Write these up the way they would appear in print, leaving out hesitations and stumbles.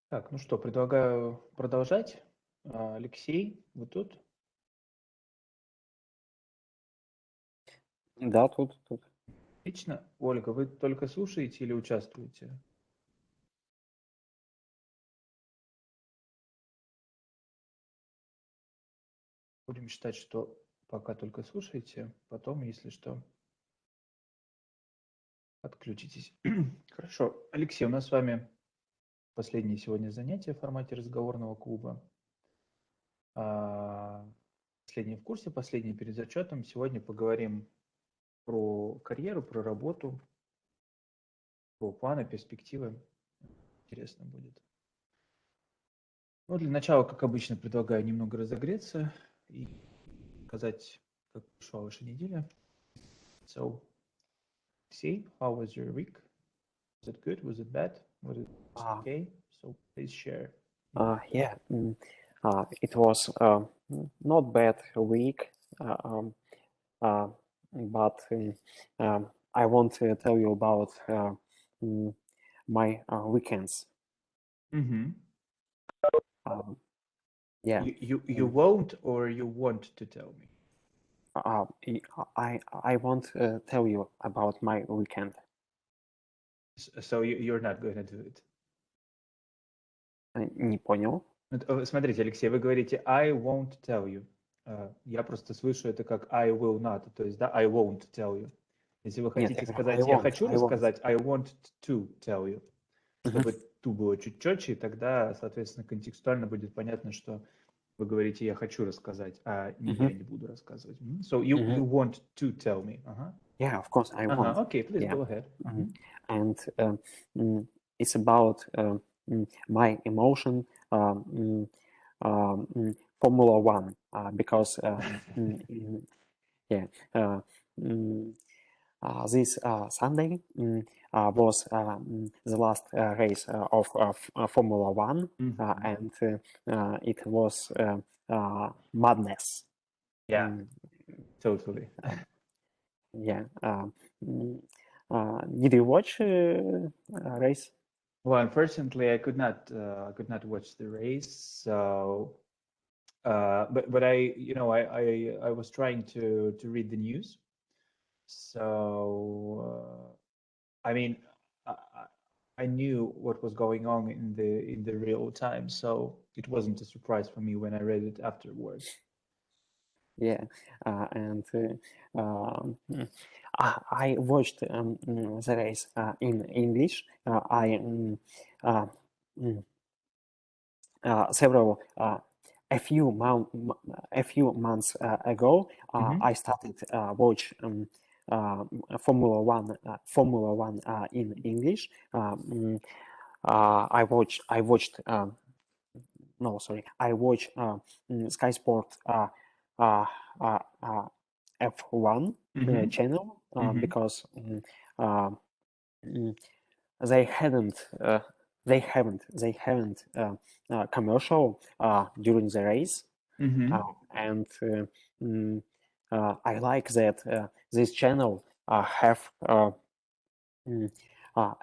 Так, ну что, предлагаю продолжать. Алексей, вы тут? Да, тут. Отлично. Ольга, вы только слушаете или участвуете? Будем считать, что пока только слушаете, потом, если что, отключитесь. Хорошо. Алексей, у нас с вами последнее сегодня занятие в формате разговорного клуба. Последнее в курсе, последнее перед зачетом. Сегодня поговорим про карьеру, про работу, про планы, перспективы. Интересно будет. Ну, для начала, как обычно, предлагаю немного разогреться и сказать, как прошла ваша неделя. So, see, how was your week? Was it good? Was it bad? Was it Uh, okay? So please share. yeah, it was not bad week, uh, um, uh, but I want to tell you about mm, my weekends. Mm-hmm. Um, yeah, You mm, won't or you want to tell me? I want to tell you about my weekend. So you're not going to do it. Не понял. Смотрите, Алексей, вы говорите I won't tell you. Я просто слышу это как I will not, то есть, да, I won't tell you. Если вы Нет, я хотите говорю I сказать я want, хочу I want. рассказать, I want to tell you. Мгм, Чтобы ту было чуть четче, и тогда, соответственно, контекстуально будет понятно, что вы говорите «я хочу рассказать», а не «я мгм, не буду рассказывать». So you мгм. want to tell me. Ага. Yeah, of course I want. Ага, окей, please Yeah. go ahead. Mhm. And it's about my emotion, Formula One, because yeah, uh, mm, this Sunday was the last race of Formula One, Мгм. and it was madness. Yeah, Mm, totally. yeah. Mm, did you watch race? Well, unfortunately, I could not watch the race. So, but I was trying to read the news. So, I mean, I, I knew what was going on in the real time, so it wasn't a surprise for me when I read it afterwards. Yeah, and I watched the race in English. Uh, mm, several a few months ago. Mm-hmm. I started watch Formula One in English. I watched no, sorry, I watch Sky Sport uh, uh, uh, F1 Mm-hmm. channel Mm-hmm. because uh, mm, they haven't uh, they haven't commercial during the race, Mm-hmm. and mm, I like that this channel have mm,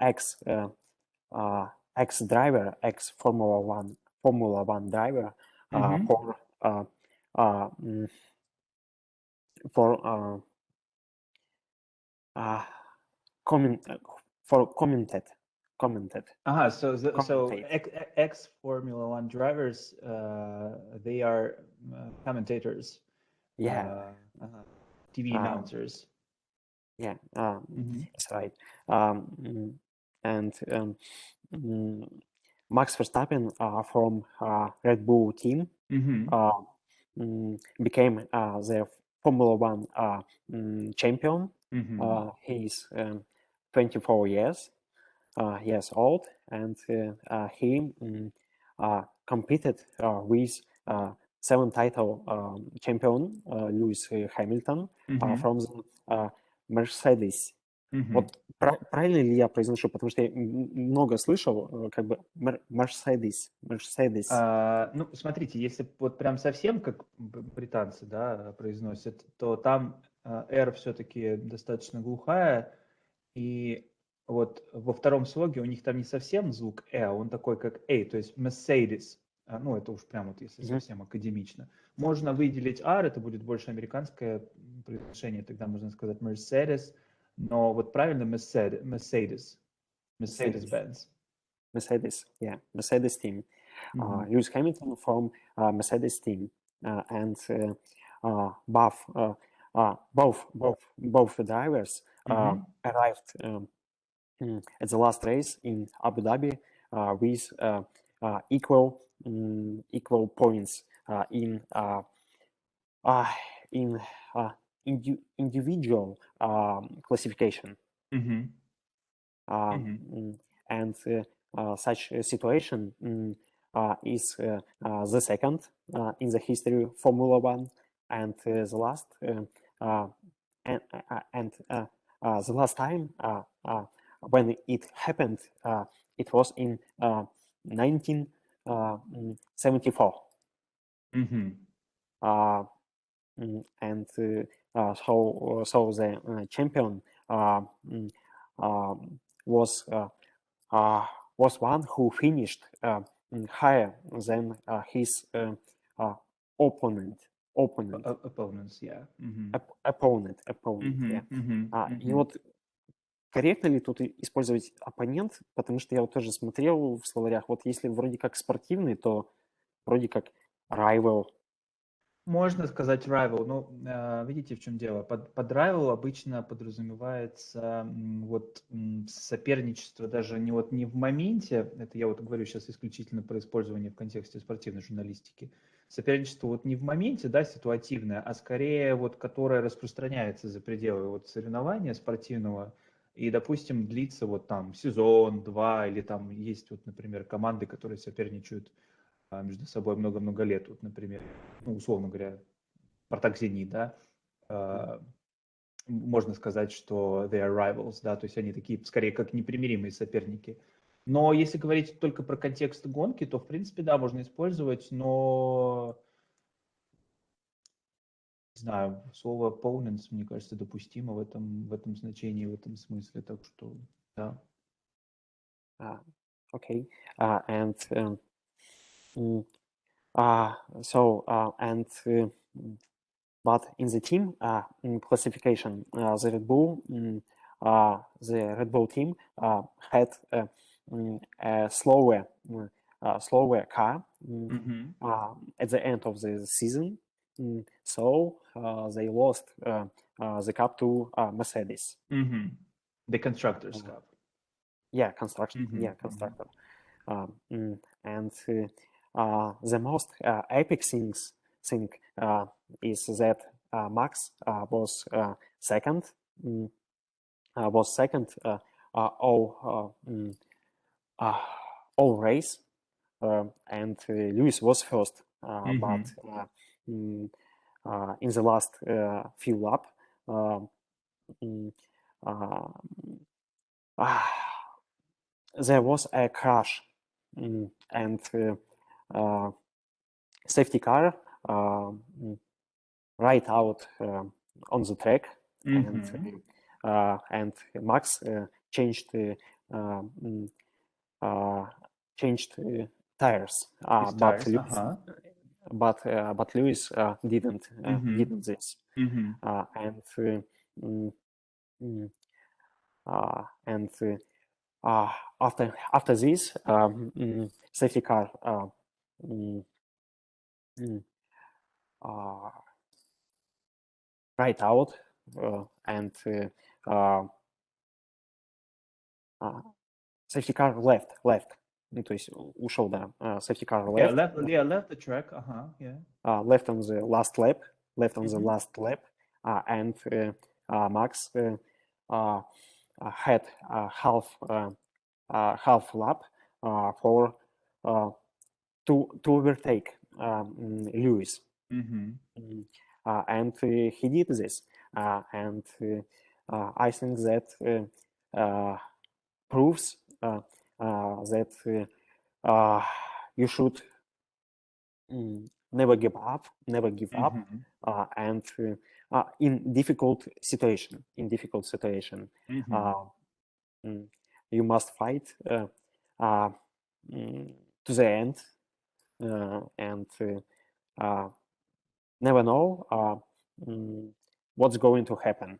ex uh, ex driver, ex Formula One driver uh, Mm-hmm. for uh, uh, mm, for uh, comment for commented So commentate. ex Formula One drivers, they are commentators, Yeah, uh, TV uh, announcers. yeah, Mm-hmm. that's right. Um, and mm, Max Verstappen from Red Bull team Mm-hmm. uh, became the Formula One champion. Mm-hmm. He's 24 years old, and he competed with seven title champion Lewis Hamilton Mm-hmm. from the Mercedes. Mm-hmm. Вот правильно ли я произношу? Потому что я много слышал, как бы Mercedes. Ну, смотрите, если вот прям совсем как британцы, да, произносят, то там R все-таки достаточно глухая, и вот во втором слоге у них там не совсем звук а он такой как a, то есть Mercedes. Ну, это уж прям вот если совсем академично. Можно выделить R, это будет больше американское произношение, тогда можно сказать Mercedes, но вот правильно Mercedes. Mercedes-Benz. Mercedes, yeah, Mercedes team. Mhm. Lewis Hamilton from Mercedes team, and both drivers Mhm. arrived at the last race in Abu Dhabi with equal points in in individual classification. Mhm. And such a situation is the second in the history of Formula One, and the last and the last time when it happened, it was in 1974. Mhm. And so the champion was one who finished higher than his opponent. Opponents, yeah. Mhm. Opponent, yeah. Mhm. Mhm. И Mhm. вот корректно ли тут использовать оппонент, потому что я вот тоже смотрел в словарях, вот если вроде как спортивный, то вроде как rival. Можно сказать rival, но видите, в чем дело. Под rival обычно подразумевается соперничество даже не в моменте, это я вот говорю сейчас исключительно про использование в контексте спортивной журналистики, соперничество вот не в моменте, да, ситуативное, а скорее вот которое распространяется за пределы вот соревнования спортивного и, допустим, длится вот там сезон, два, или там есть вот, например, команды, которые соперничают между собой много-много лет. Вот, например, условно говоря, Спартак Зенит, да, можно сказать, что they are rivals, да, то есть они такие, скорее, как непримиримые соперники. Но если говорить только про контекст гонки, то, в принципе, да, можно использовать, но, не знаю, слово opponents, мне кажется, допустимо в этом значении, в этом смысле, так что, да. Okay, and but in the team classification, the Red Bull team had a slower car at the end of the season, so they lost the cup to Mercedes. The Constructors Cup. Yeah, construction. Yeah, constructor. And the most epic thing is that Max was second. All race, and Lewis was first. But in the last few laps, there was a crash, and safety car right out on the track, and Max changed tires, but Lewis didn't this, and after this safety car right out, and safety car left. Ну, то есть ушел, да, safety car left. Left the track, yeah. Left on the last lap, and Max had half lap for to overtake Lewis. And he did this, and I think that proves that you should never give up, and in difficult situation, you must fight to the end and never know what's going to happen.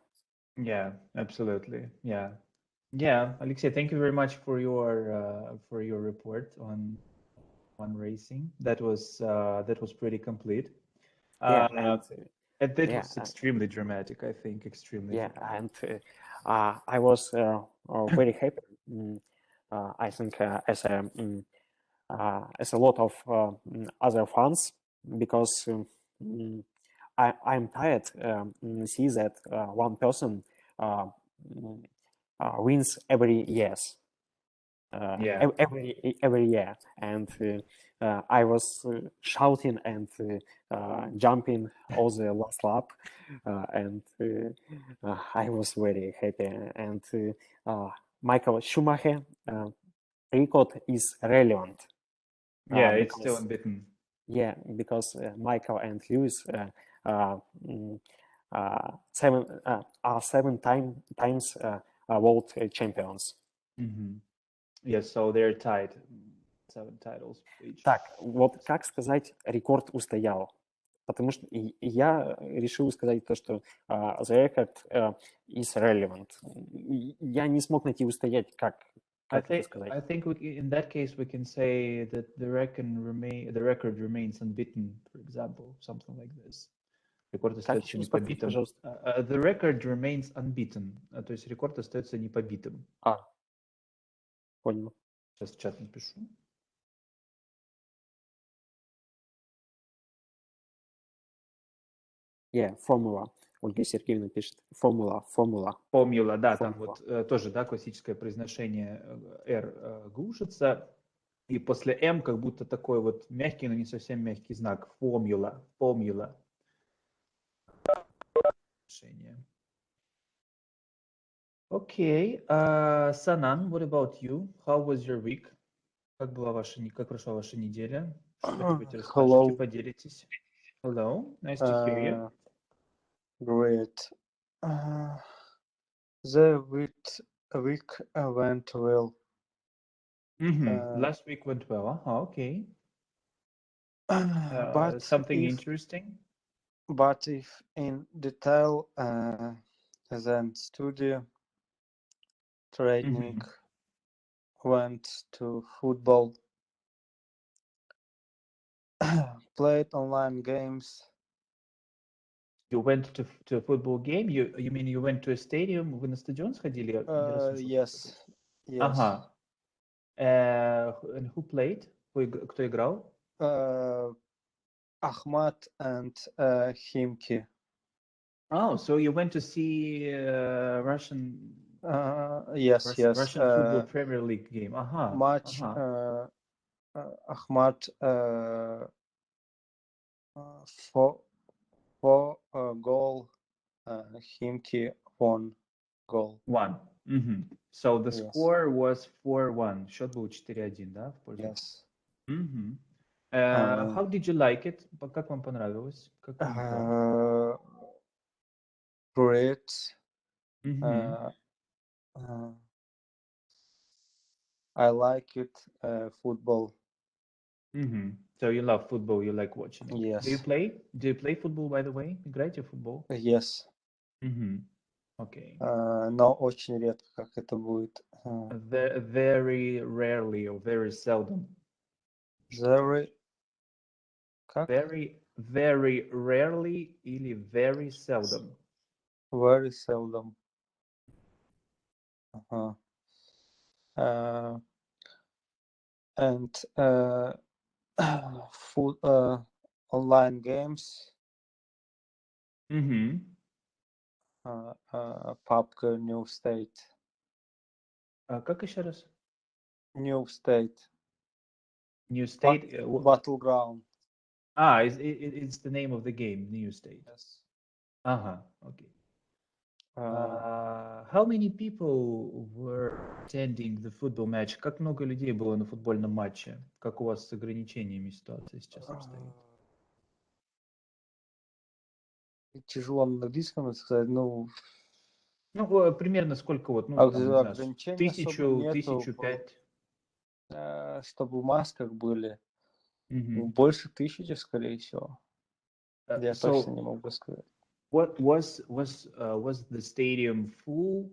Yeah, absolutely. Yeah. Yeah, Alexey, thank you very much for your report on racing. That was pretty complete. Yeah, And that yeah, was extremely dramatic, I think, extremely yeah, dramatic. and I was very happy. I think as a lot of other fans, because I'm tired see that one person wins every years. Yeah. Every year, and I was shouting and jumping all the last lap, and I was very happy. And Michael Schumacher record is relevant Yeah, it's still because unbeaten. because Michael and Lewis are seven times world champions. Mm-hmm. Yes, so they're tied. 7 titles each. Так, вот как сказать рекорд устоял? Потому что я решил сказать то, что the record is relevant. Я не смог найти устоять, как это сказать. I think in that case we can say that the record remains unbeaten, for example, something like this. Рекорд остается непобитым. Пожалуйста. The record remains unbeaten. То есть рекорд остается непобитым. Понял. Сейчас в чат напишу. Формула. Ольга Сергеевна пишет. Формула. Формула, да, там вот тоже, да, классическое произношение R глушится, и после M как будто такой вот мягкий, но не совсем мягкий знак. Формула. Окей. Санан, what about you? How was your week? Как прошла ваша неделя? Что-нибудь расскажете, поделитесь. Hello, nice to hear you. Great. The week went well. Last week went well. Okay. But something interesting? But if in detail, then studio training went to football, played online games. You went to a football game? You mean you went to a stadium? Вы на стадион сходили? Yes. Ага. And who played? Кто играл? Ahmad and Khimki. Oh, so you went to see Russian? Yes. Russian football Premier League game. Match. Ahmad for goal. Khimki 1 goal. 1. So the score was 4-1. Счет был 4-1, да? В пользу? Yes. How did you like it? Как вам понравилось? Как вам игра? Great. I like it. Football. So you love football, you like watching it. Yes. Do you play football, by the way? Играете в футбол? Yes. Okay. Но очень редко, как это будет. Very rarely or very seldom. Как? Very rarely или very seldom. Very seldom. And online games. PUBG New State. Как еще раз? New State. New State. Battleground. It's the name of the game, New State. Yes. Okay. How many people were attending the football match? Как много людей было на футбольном матче? Как у вас с ограничениями ситуация сейчас обстоит? Тяжело на английском сказать, Ну, примерно сколько вот, ну, там, не знаю, Ограничений особо нету, 1000, 5. чтобы в масках были. Мгм. Больше 1000, скорее всего. Я точно So не могу сказать. what was the stadium full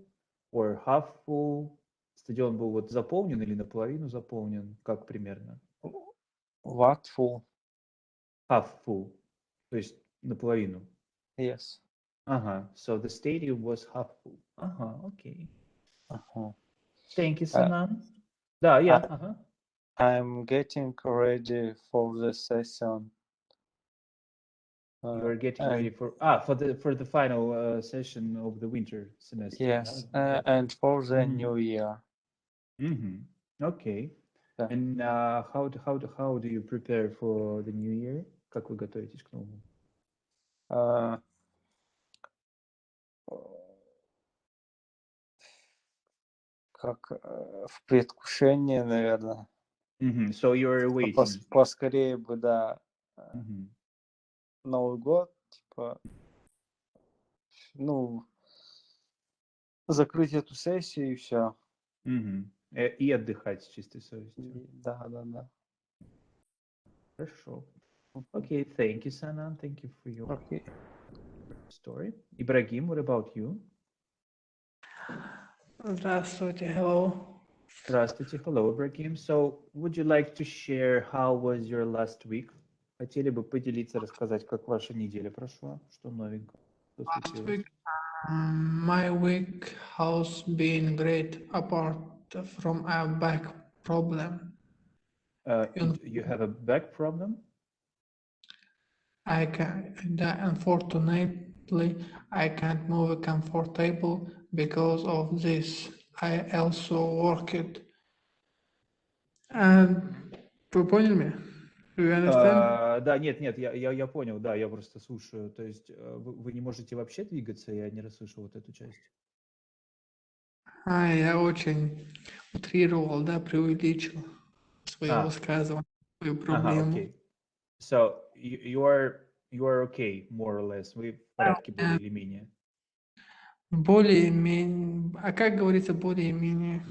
or half full? Стадион был вот заполнен или наполовину заполнен? Как примерно? What full? Half full, то есть наполовину. Yes. Ага, so the stadium was half full. Ага, окей. Ага. Thank you, Uh, Sanan. Да, я, I- ага. I'm getting ready for the session. You are getting And ready for the final session of the winter semester. yes, Да? and for the Мгм. new year. Мгм. Okay. Да. And how do you prepare for the new year? Как вы готовитесь к новому? Uh, как в предвкушении, наверное. Мгм. So you're waiting. Поскорее бы, да, Мгм. Новый год, типа, ну, закрыть эту сессию и все. Мгм. И отдыхать с чистой совестью. Да, да, да. Хорошо. Okay, thank you, Sanan. Thank you for your Окей. story. Ibrahim, what about you? Здравствуйте, hello. Здравствуйте, hello, Ibrahim. So, would you like to share how was your last week? Хотели бы поделиться, рассказать, как ваша неделя прошла, что новенького, что Last случилось? week, my week has been great apart from a back problem. You have a back problem? Unfortunately, I can't move comfortable because of this. I also worked. Вы поняли меня? Do you understand? Да, нет, я понял, да, я просто слушаю. То есть вы не можете вообще двигаться, я не расслышал вот эту часть. Я очень утрировал, да, преувеличил свое А. высказывание, свою Ага, проблему. окей. So, you are okay, more or less. Вы в порядке более или менее. Более-менее. А как говорится более-менее?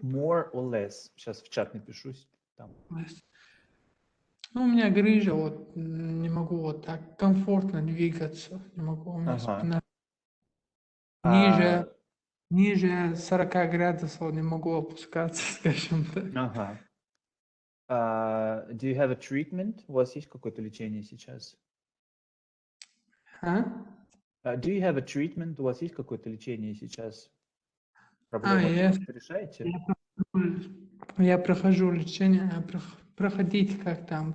More or less. Сейчас в чат напишусь. Там. Ну, у меня грыжа, вот не могу вот так комфортно двигаться, не могу, у меня Ага. спина А, ниже 40 градусов не могу опускаться, скажем так. Ага. Do you have a treatment? У вас есть какое-то лечение сейчас? А? Do you have a treatment? У вас есть какое-то лечение сейчас? Проблему я, как-то решаете? я прохожу лечение, проходить как там,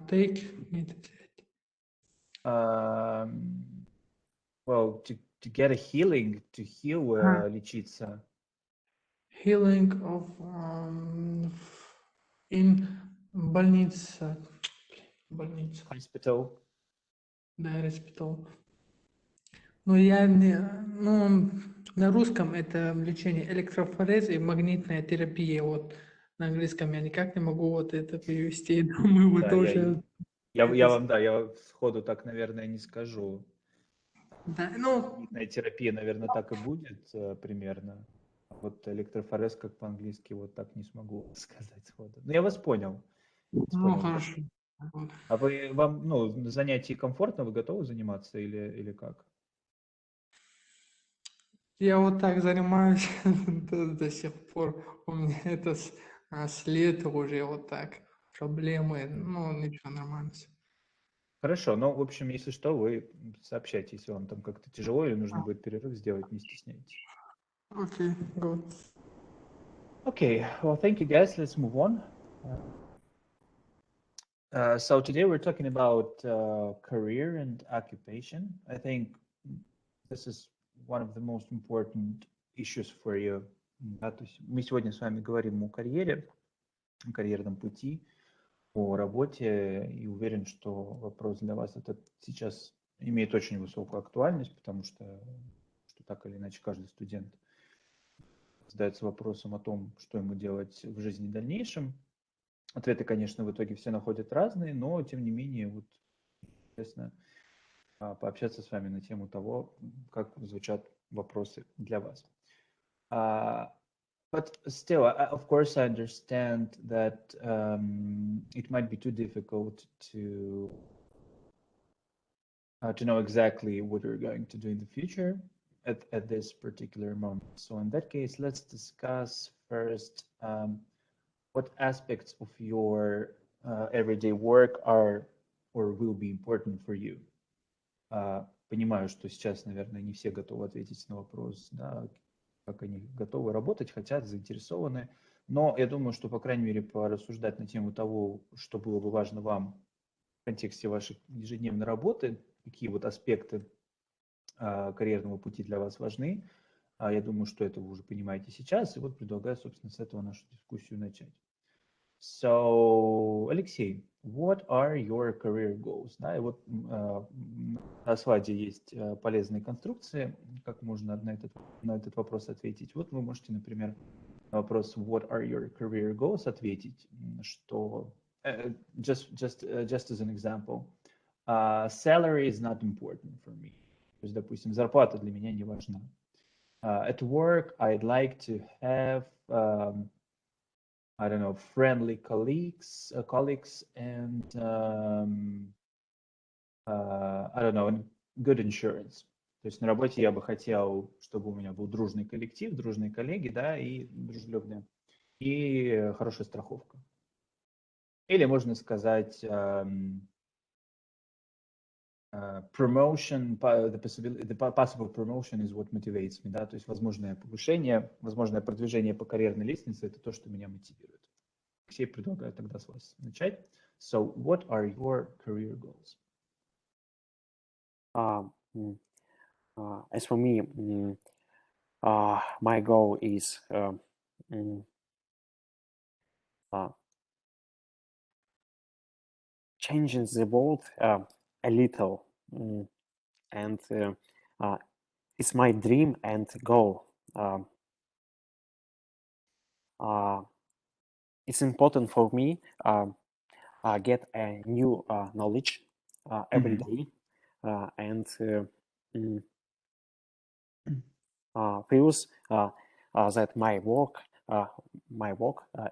Well, to get a healing, to heal, А. лечиться. Healing of in больница. Hospital. Да, hospital. Ну, я не, ну, на русском это лечение электрофорез и магнитная терапия. Вот на английском я никак не могу вот это перевести. Думаю, вы Да, тоже. я сходу так, наверное, не скажу. Да, ну, Магнитная терапия, наверное, так и будет примерно. А вот электрофорез, как по-английски, вот так не смогу сказать сходу. Но я вас понял. хорошо. Вот. А вам, на занятии комфортно, вы готовы заниматься или как? Я вот так занимаюсь до сих пор. У меня это с лета уже вот так. Проблемы, ну, ничего, нормально всё. Хорошо, в общем, если что, вы сообщайте, если вам там как-то тяжело или нужно будет перерыв сделать, не стесняйтесь. Окей, good. Okay, well, thank you guys. Let's move on. So today we're talking about career and occupation. I think this is one of the most important issues for you. Да, то есть мы сегодня с вами говорим о карьере, о карьерном пути, о работе, и уверен, что вопрос для вас этот сейчас имеет очень высокую актуальность, потому что так или иначе каждый студент задается вопросом о том, что ему делать в жизни в дальнейшем. Ответы, конечно, в итоге все находят разные, но тем не менее, интересно пообщаться с вами на тему того, как звучат вопросы для вас. But still, of course, I understand that it might be too difficult to know exactly what you're going to do in the future at this particular moment. So in that case, let's discuss first what aspects of your everyday work are or will be important for you. Понимаю, что сейчас, наверное, не все готовы ответить на вопрос, да, как они готовы работать, хотят, заинтересованы. Но я думаю, что, по крайней мере, порассуждать на тему того, что было бы важно вам в контексте вашей ежедневной работы, какие вот аспекты карьерного пути для вас важны. Я думаю, что это вы уже понимаете сейчас. И вот предлагаю, собственно, с этого нашу дискуссию начать. So, Алексей, what are your career goals? Да, и вот на слайде есть полезные конструкции, как можно на этот вопрос ответить. Вот вы можете, например, на вопрос what are your career goals ответить, что just as an example, salary is not important for me. То есть, допустим, зарплата для меня не важна. At work, I'd like to have I don't know, friendly colleagues and I don't know, good insurance. То есть на работе я бы хотел, чтобы у меня был дружный коллектив, дружные коллеги, да, и дружелюбные, и хорошая страховка. Или можно сказать promotion, the possible promotion is what motivates me, да, то есть возможное повышение, возможное продвижение по карьерной лестнице, это то, что меня мотивирует. Алексей, предлагаю тогда с вас начать. So, what are your career goals? As for me, my goal is changing the world a little, and it's my dream and goal. It's important for me get a new knowledge every day, and feels that my work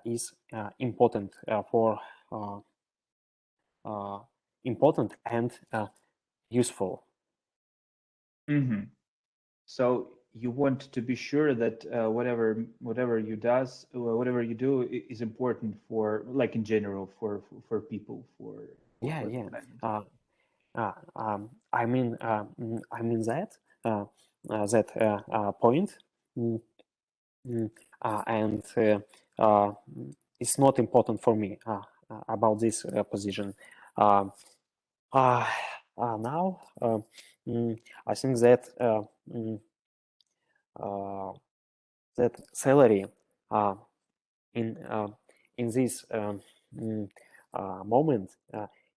is important for important and useful. So you want to be sure that whatever you do is important for, like, in general, for people, for Yeah. I mean that point, and it's not important for me about this position. Now, I think that that salary in this moment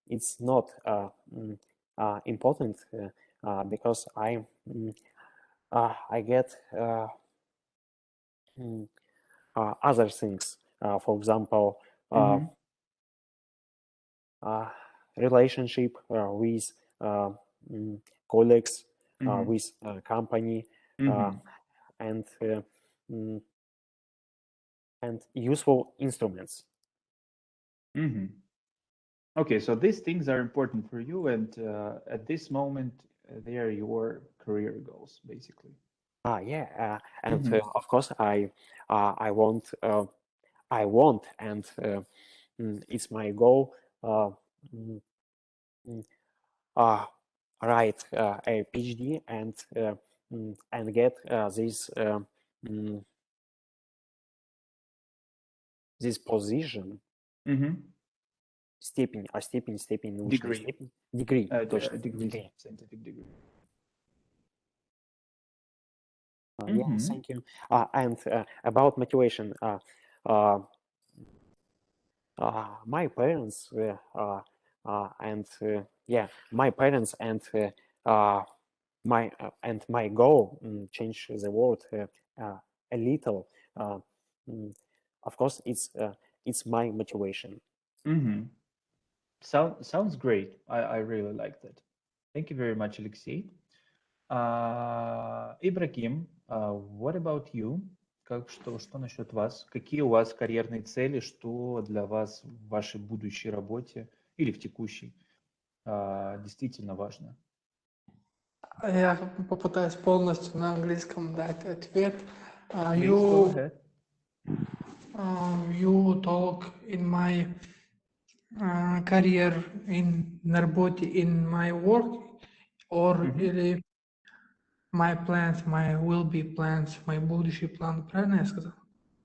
it's not important because I get other things. For example, relationship with colleagues, with company, and useful instruments. Okay, so these things are important for you, and at this moment, they are your career goals, basically. Yeah, and of course, I want, and it's my goal. Write a PhD and get this this position. Степень, научная степень. Degree, точно. Degree, scientific degree. Yeah, thank you. And about motivation, my parents and my parents and my goal change the world a little. Of course, it's my motivation. Sounds great. I really like that. Thank you very much, Alexei. Ибрагим, what about you? Что насчет вас? Какие у вас карьерные цели? Что для вас в вашей будущей работе или в текущей действительно важно? Я попытаюсь полностью на английском дать ответ. Please go ahead. You talk in my career, на работе, in my work, or или my plans, my will be plans, my будущий план. Правильно я сказал?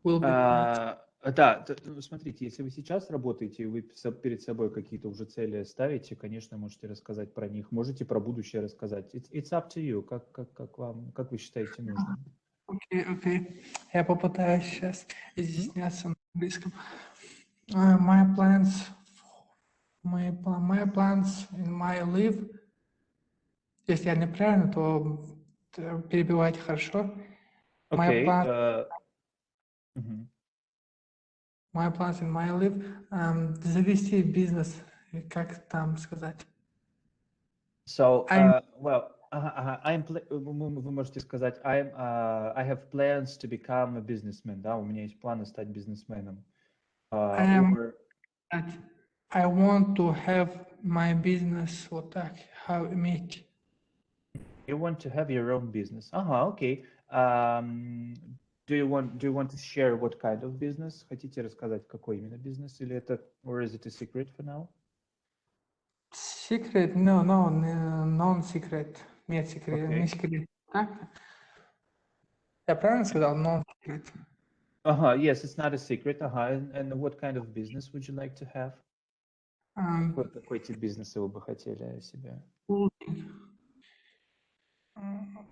Will be plans. Да, смотрите, если вы сейчас работаете, и вы перед собой какие-то уже цели ставите, конечно, можете рассказать про них, можете про будущее рассказать. It's up to you, как вы считаете нужным. Окей. Я попытаюсь сейчас изъясняться на английском. My plans in my life. Если я неправильно, то перебивайте, хорошо? Окей. My plans in my life. Завести бизнес, как там сказать? So, well, вы можете сказать, I have plans to become a businessman, да, у меня есть планы стать бизнесменом. I want to have my business, вот так, иметь. You want to have your own business. Окей. Do you want to share what kind of business? Хотите рассказать, какой именно бизнес, или это, or is it a secret for now? Secret? No, non-secret. Нет секрет, не секрет. Так? Я правильно сказал? Non-secret. Yes, it's not a secret. And what kind of business would you like to have? Какой тип бизнеса вы бы хотели себе?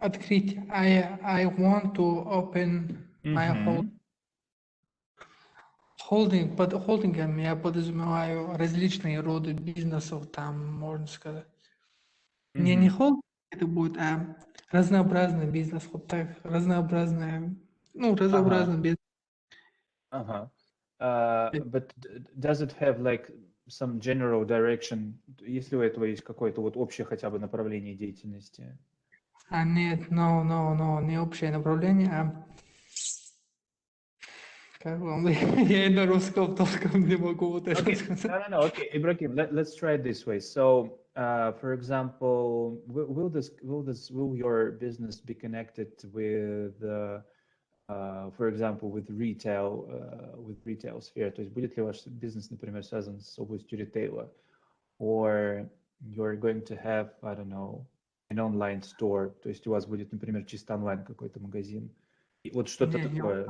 Открыть. I want to open my holding. Под холдингом я подразумеваю различные роды бизнесов, там, можно сказать. Не холдинг, это будет разнообразный бизнес, вот так, разнообразный бизнес. But does it have like some general direction? Если у этого есть какое-то вот общее хотя бы направление деятельности? Нет, не общее направление, как вам? Я и на русском толком не могу вот это сказать. No. Okay, Ibrahim, let's try it this way. So, for example, will your business be connected with, for example, with retail sphere? То есть будет ли ваш бизнес, например, связан с областью ритейла? Or you're going to have, I don't know, an online store, то есть у вас будет, например, чисто онлайн какой-то магазин. И вот что-то такое.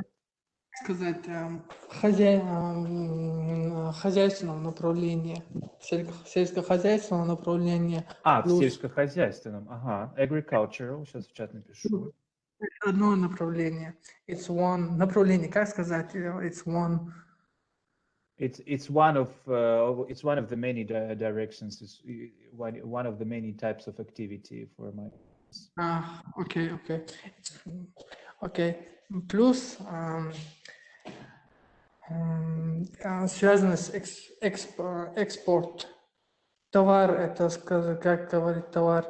Сказать, хозяйственном направлении, сельскохозяйственном направлении. В сельскохозяйственном, agricultural, сейчас в чат напишу. Одно направление, it's one, направление, как сказать, it's one. It's one of the many directions. It's one of the many types of activity for my. Окей. Плюс связано с экспорт. Товар, это сказать, как говорить товар?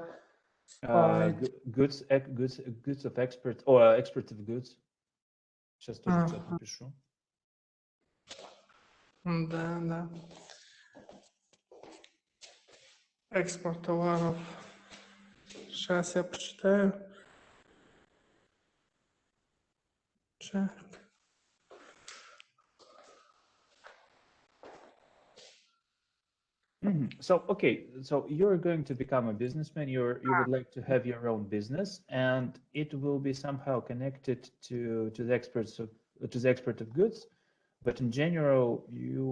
Goods of export, or export of goods. Сейчас тоже в чат напишу. Да. Экспорт товаров. Сейчас я почитаю. So you're going to become a businessman. You would like to have your own business, and it will be somehow connected to the export of goods. But in general, you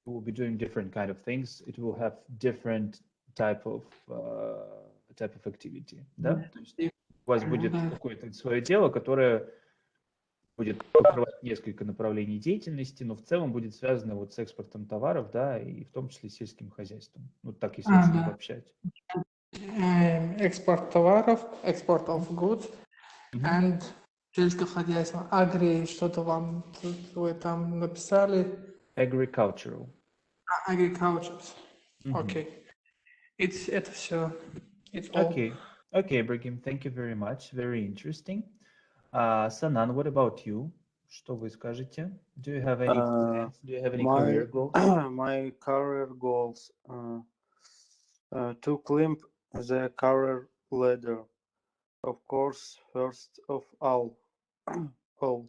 will be doing different kind of things. It will have different type of activity. Да? То есть у вас будет какое-то свое дело, которое будет покрывать несколько направлений деятельности, но в целом будет связано вот с экспортом товаров, да, и в том числе сельским хозяйством. Ну, так, если очень обобщать. Экспорт товаров, export of goods, and сельское хозяйство, агри, что-то вы там написали? Agricultural. Agriculture. Окей. Это все. It's all. Okay. Okay, Ibrahim, thank you very much. Very interesting. Sanan, what about you? Что вы скажете? Do you have any Uh, plans? Do you have any my career goals? my career goals to climb the career ladder. Of course, first of all, all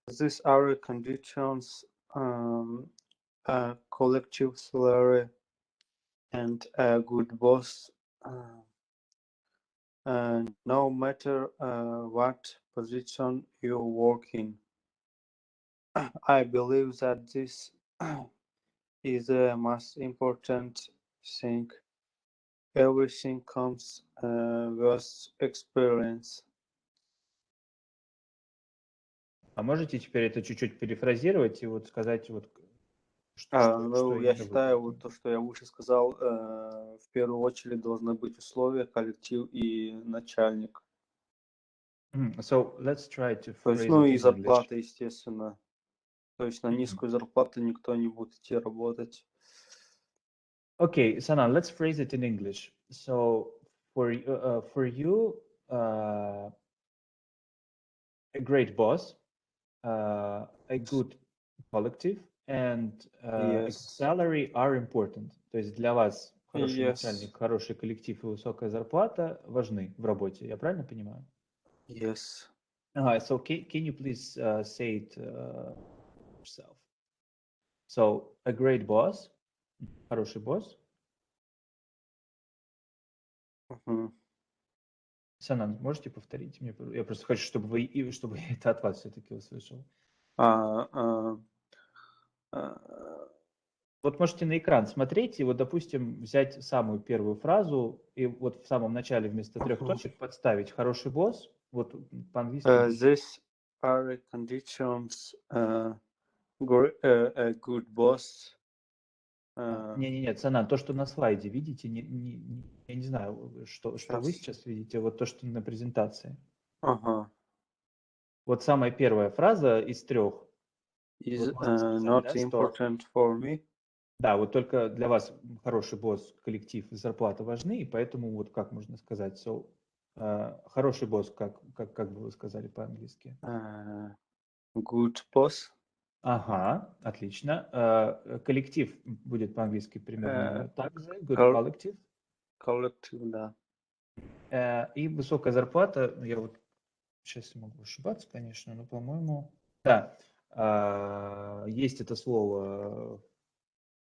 these are conditions: a collective salary and a good boss. No matter what position you work in, I believe that this is the most important thing. Everything comes with experience. А можете теперь это чуть-чуть перефразировать и вот сказать, вот, что Ну, я именно вы считаю, вот хотите? то, что я выше сказал, в первую очередь должны быть условия, коллектив и начальник. So let's try to То есть, phrase ну it и in English. зарплата, естественно. То есть на низкую зарплату никто не будет идти работать. Okay, Sanan, let's phrase it in English. So for you, a great boss, a good collective, and a good Yes. salary are important. То есть для вас хороший Yes. начальник, хороший коллектив и высокая зарплата важны в работе. Я правильно понимаю? Yes. So can you please say it yourself? So a great boss, хороший босс. Мгм. Санан, можете повторить? Я просто хочу, чтобы чтобы я это от вас все-таки услышал. А, а, а, Вот можете на экран смотреть и вот, допустим, взять самую первую фразу и вот в самом начале вместо 3 Мгм. точек подставить «хороший босс». Вот по-английски будет These are conditions, a good boss. Не-не-не, Санан, то, что на слайде, видите, я не знаю, что вы Сейчас. сейчас видите, вот то, что на презентации. Ага. Вот самая первая фраза из 3. Is Вот можно сказать, not да, что important for me. да, вот только для вас хороший босс, коллектив и зарплата важны, и поэтому вот как можно сказать, so, хороший босс, как бы вы сказали по-английски? Good boss. Ага, отлично. Коллектив будет по-английски примерно так же, good collective. Collective, да. И высокая зарплата, я вот сейчас могу ошибаться, конечно, но, по-моему, да, есть это слово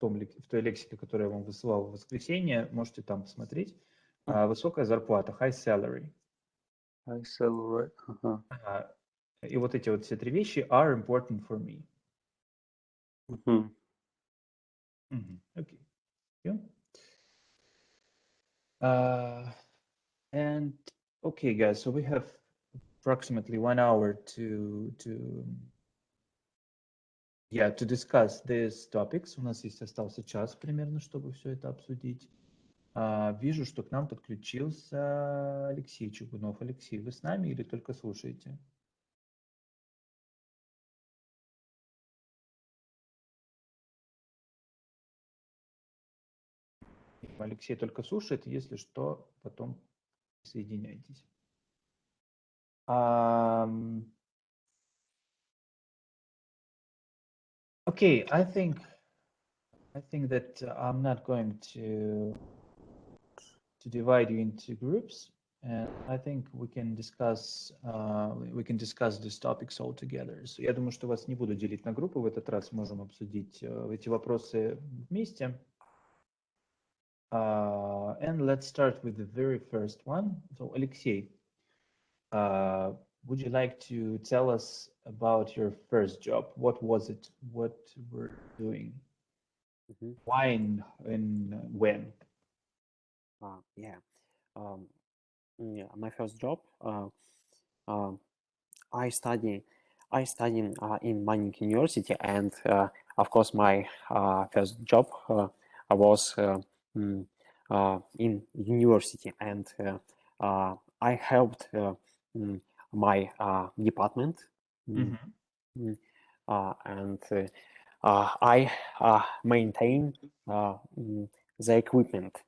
в той лексике, которую я вам высылал в воскресенье, можете там посмотреть. Высокая зарплата, high salary. High salary. Ага. И вот эти вот все 3 вещи are important for me. Мгм. Okay. And okay, guys, so we have approximately 1 hour to discuss these topics. У нас есть остался час примерно, чтобы все это обсудить. Вижу, что к нам подключился Алексей Чугунов. Алексей, вы с нами или только слушаете? Алексей только слушает, если что, потом присоединяйтесь. Okay, I think that I'm not going to divide you into groups, and I think we can discuss these topics all together. So я думаю, что вас не буду делить на группы в этот раз, можем обсудить эти вопросы вместе. And let's start with the very first one. So, Alexei, would you like to tell us about your first job? What was it? What were you doing? Why and when? Yeah. My first job. I study in Manning University, and of course, my first job was in university, and I helped my department, and I maintain the equipment.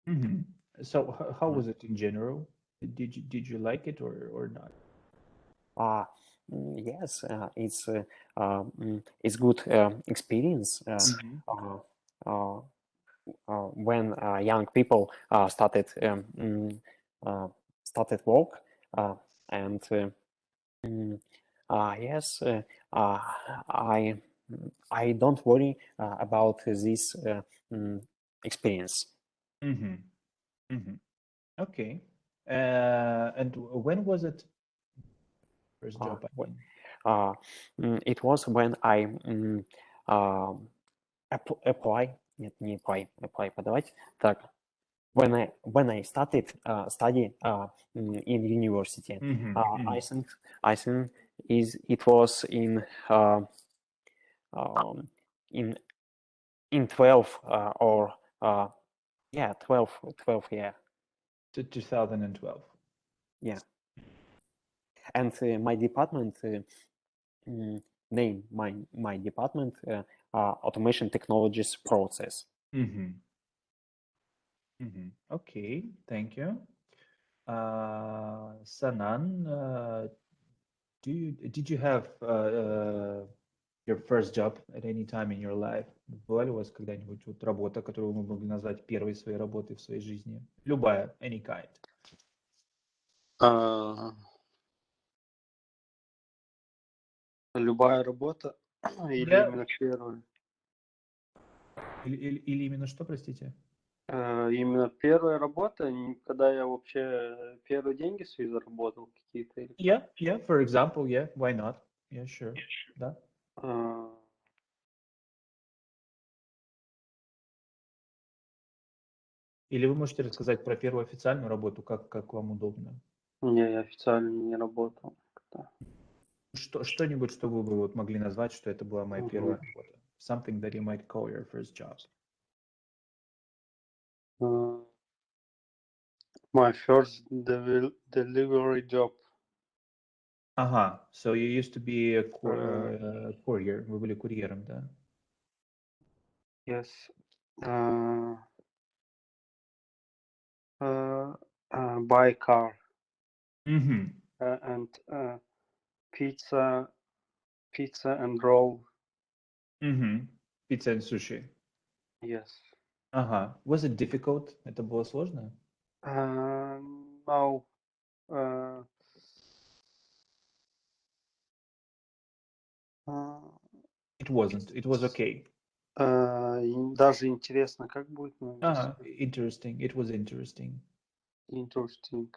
Mm-hmm. So how was it in general? Did you like it or not? Yes, it's good experience Mhm. when young people started work and yes, I don't worry about this experience. Mm-hmm. Mm-hmm. Okay. And when was it? First job, I mean. It was when I apply, нет, не apply, подавать, так, when I started study in university. Mm-hmm. I think it was um, in in 12 or yeah 12 yeah. To 2012. Yeah, and my department name my department automation technologies process. Mm-hmm. Mm-hmm. Okay, thank you. Sanan, did you have your first job at any time in your life? Была ли у вас когда-нибудь вот работа, которую вы могли назвать первой своей работой в своей жизни? Любая, any kind. Любая работа или Yeah. именно первая? Или именно что, простите? Именно первая работа, когда я вообще первые деньги свои заработал какие-то. Yeah, for example, yeah, why not? Yeah, sure, да. Или вы можете рассказать про первую официальную работу, как вам удобно? Не, я официально не работал. Что-нибудь, что вы бы вот могли назвать, что это была моя первая работа. Something that you might call your first job. My first delivery job. Ага, so you used to be a courier. Вы были курьером, да? Yes. Buy car. Mm-hmm. And pizza and roll. Mm-hmm. Pizza and sushi. Yes. Ага. Was it difficult? Это было сложно? No. It wasn't. It was okay. Даже интересно, как будет. Interesting. It was interesting. Interesting.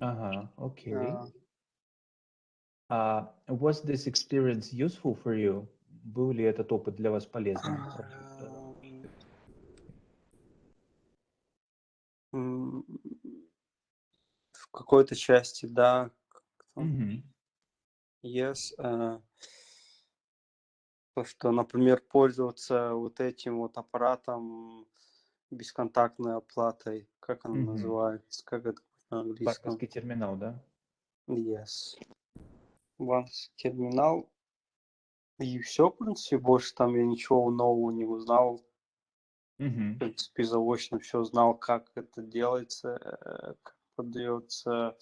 Ага, okay. Was this experience useful for you? Был ли этот опыт для вас полезным? В какой-то части, да. Mm-hmm. Yes. То, что, например, пользоваться вот этим вот аппаратом бесконтактной оплатой, как он называется, как это на английском? Банковский терминал, да? Yes. Банковский терминал. И все, в принципе, больше там я ничего нового не узнал. В принципе, заочно все знал, как это делается, как подается,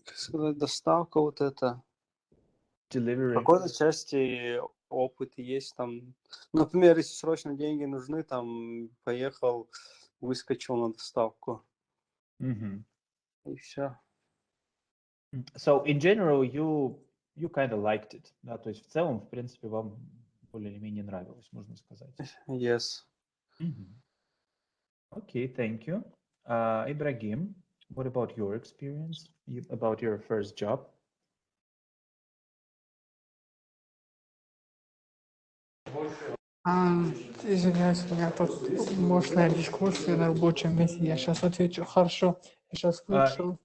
как сказать, доставка вот это. Delivery. В какой-то части опыт есть там. Например, если срочно деньги нужны, там поехал, выскочил на доставку. И все. So in general, you kind of liked it, да? То есть в целом, в принципе, вам более-менее нравилось, можно сказать. Yes. Okay, thank you. Ibrahim, what about your experience? About your first job? Извиняюсь, у меня тут мощная дискуссия на рабочем месте. Я сейчас отвечу. Хорошо, я сейчас выпишу.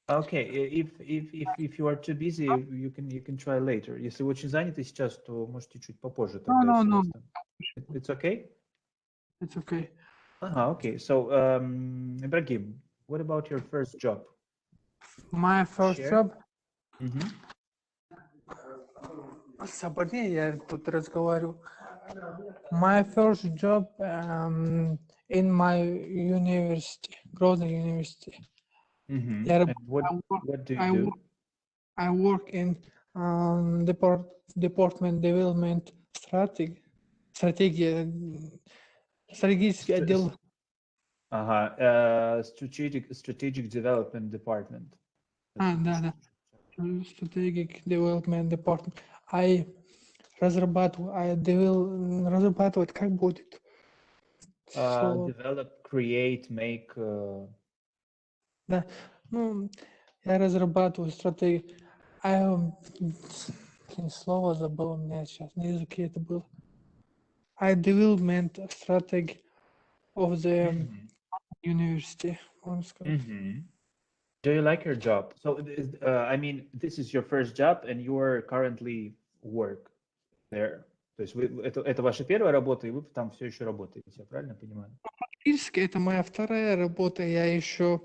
Okay, if you are too busy, you can try later. Если вы очень заняты сейчас, то можете чуть попозже тогда. No. It's okay? It's okay. Okay. So, Ibrahim, what about your first job? My first job? Mm-hmm. С оборнее я тут разговариваю. My first job in my university, Grozny University. Mm-hmm. Я And what do you do? I work in department development стратегия, стратегический отдел. Strategic Development Department. Да. Strategic Development Department. I разрабатывать, как будет? Develop, create, make. Да, ну, я разрабатываю стратегию. Слово забыл у меня сейчас, на языке это было. I development strategy of the university, можно сказать. Mm-hmm. Do you like your job? So, I mean, this is your first job, and you are currently work there. То есть это ваша первая работа, и вы там все еще работаете, я правильно понимаю? Фактически это моя вторая работа. Я еще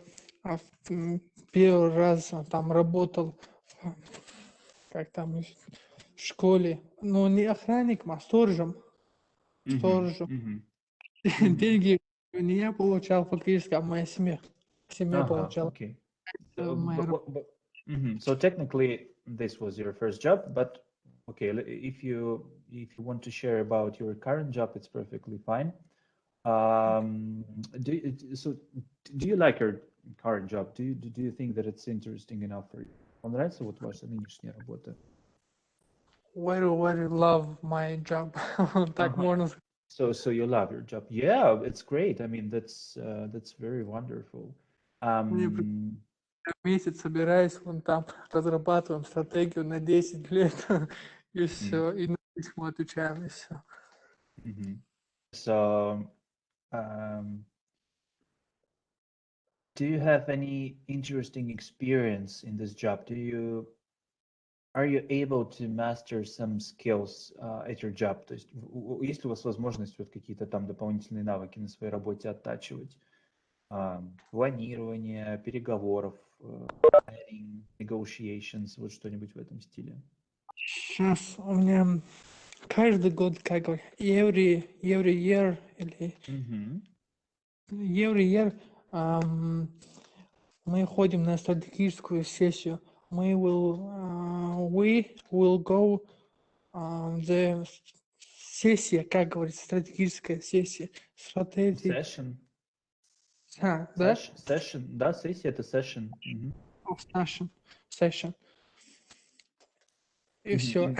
первый раз там работал, как там, в школе. Ну, не охранником, а сторожем. Деньги не я получал фактически, а моя семья. Семья получала. Okay. So technically, this was your first job, but okay, if you want to share about your current job, it's perfectly fine. Do you like your current job? Do you think that it's interesting enough for you? Вам нравится вот ваша нынешняя работа? Very love my job. Так можно сказать. So you love your job? Yeah, it's great. I mean, that's very wonderful. Месяц собираюсь, вон там разрабатываем стратегию на 10 лет, и все, и на письмо отвечаем, и все. So, do you have any interesting experience in this job? Are you able to master some skills at your job? То есть, есть ли у вас возможность вот какие-то там дополнительные навыки на своей работе оттачивать? Планирование, переговоров, negotiations, вот что-нибудь в этом стиле? Сейчас у меня каждый год, как говорят, every year или every year мы ходим на стратегическую сессию. We will go the сессия, как говорится, стратегическая сессия. Session. Да? Session, да, сессия это session. Session. И все.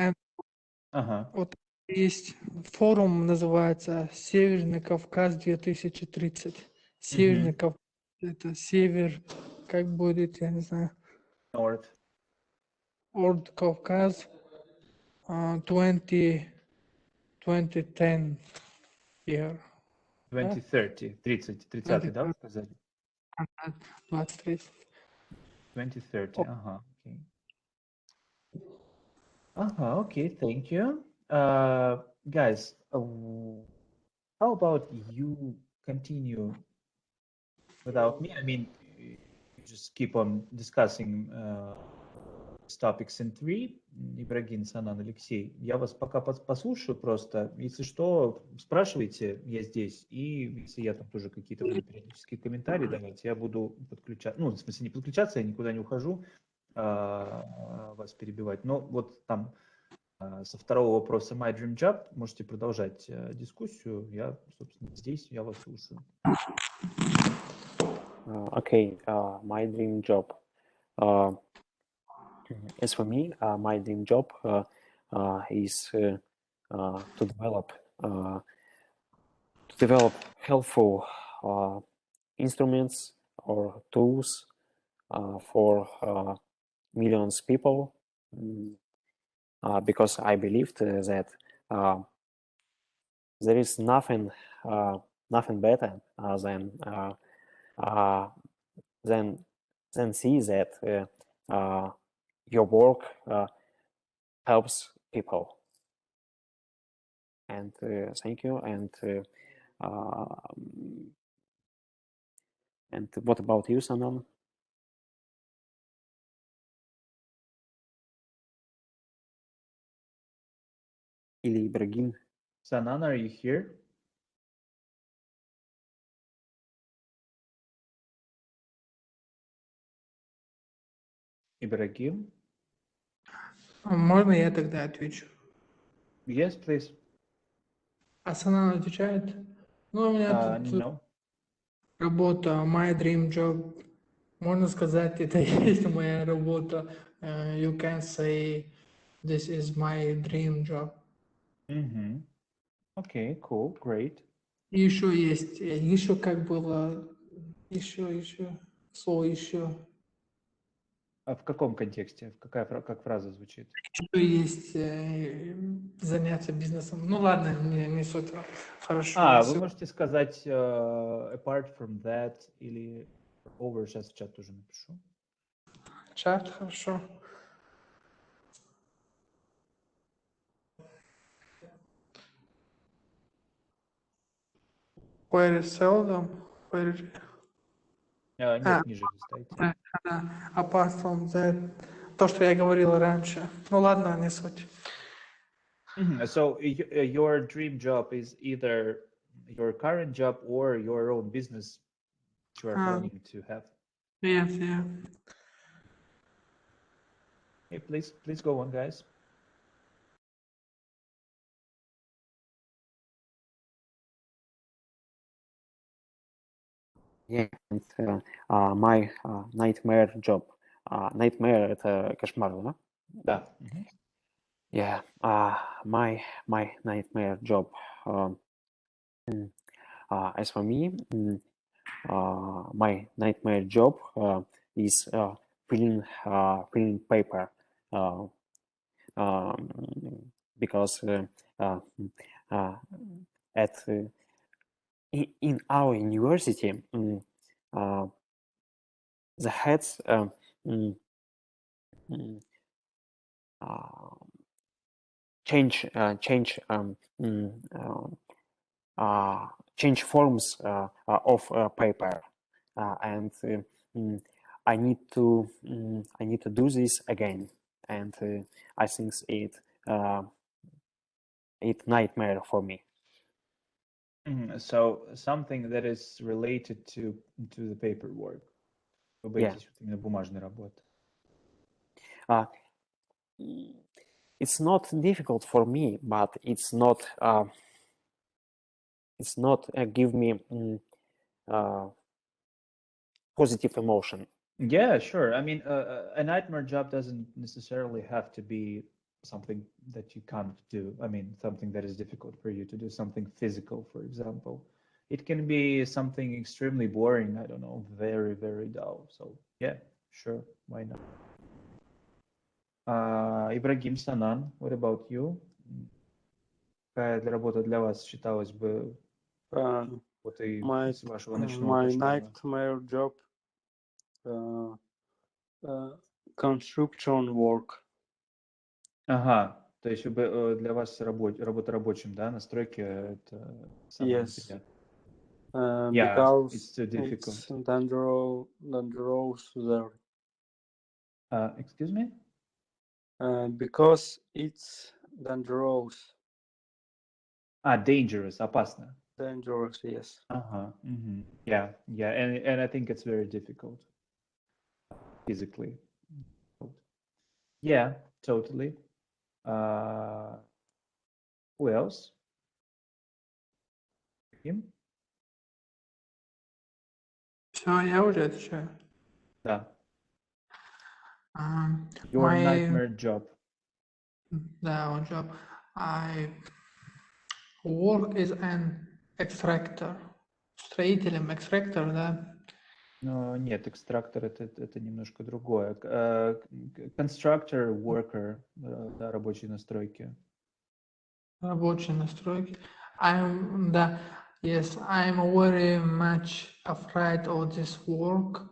Вот есть форум, называется Северный Кавказ 2030. Северный Кавказ, это север, как будет, я не знаю. North. Кавказ 2010 year. 2030, 30, да, сказали? 2030. 2030, okay, thank you. Guys, how about you continue without me? I mean, you just keep on discussing topics in 3. Ибрагим, Санан, Алексей, я вас пока послушаю просто. Если что, спрашивайте, я здесь. И если я там тоже какие-то буду периодические комментарии давать, я буду подключаться. Ну, в смысле, не подключаться, я никуда не ухожу вас перебивать. Но вот там со второго вопроса My Dream Job можете продолжать дискуссию. Я, собственно, здесь, я вас слушаю. Okay, my dream job. As for me, my dream job is to develop helpful instruments or tools for millions of people, because I believed that there is nothing better than see that your work helps people. And thank you. And what about you, Sanam? Или Ибрагим? Sanan, are you here? Ибрагим? Можно я тогда отвечу? Yes, please. Асанан отвечает. Ну, у меня тут No. работа, my dream job. Можно сказать, это и есть моя работа. You can say, this is my dream job. Okay, cool, great. И еще есть, еще как было, еще, слово еще. А в каком контексте? Как фраза звучит? Еще есть заняться бизнесом. Ну ладно, не суть. Хорошо. Вы можете сказать apart from that или over, сейчас в чат тоже напишу. Чат, хорошо. Very seldom. Very... Нет, ниже листайте. Apart from that, то, что я говорил раньше. Ну ладно, не суть. So your dream job is either your current job or your own business you are planning to have. Yes, yeah. Okay, please go on, guys. Yeah, and, my nightmare job. Nightmare — это кошмар, да? Да. Yeah, my nightmare job. As for me, my nightmare job is printing paper, because at in our university, the heads change forms of paper, and I need to do this again, and I think it's nightmare for me. So something that is related to the paperwork. Вы боитесь именно бумажной работы. It's not difficult for me, but it's not give me positive emotion. Yeah, sure. I mean, a nightmare job doesn't necessarily have to be something that you can't do. I mean, something that is difficult for you to do, something physical, for example. It can be something extremely boring, I don't know, very, very dull. So yeah, sure, why not? Ибрагим, Санан, what about you? Какая работа для вас считалась бы вот и из вашего ночного кошмара? Nightmare job, construction work. Ага, то есть для вас работа рабочим, да, на стройке это самое неприятное. Because it's too difficult. It's dangerous there. Excuse me? Because it's dangerous. Dangerous, опасно. Dangerous, yes. Yeah, and I think it's very difficult physically. Yeah, totally. Who else? Him? Все, я уже отвечаю. Да. Your nightmare job. Да, one job. I work as an extractor. Строителем, экстрактор, да? Но нет, экстрактор это немножко другое. Constructor, worker, да, рабочий на стройке. Рабочий настройки. Yes, I'm very much afraid of this work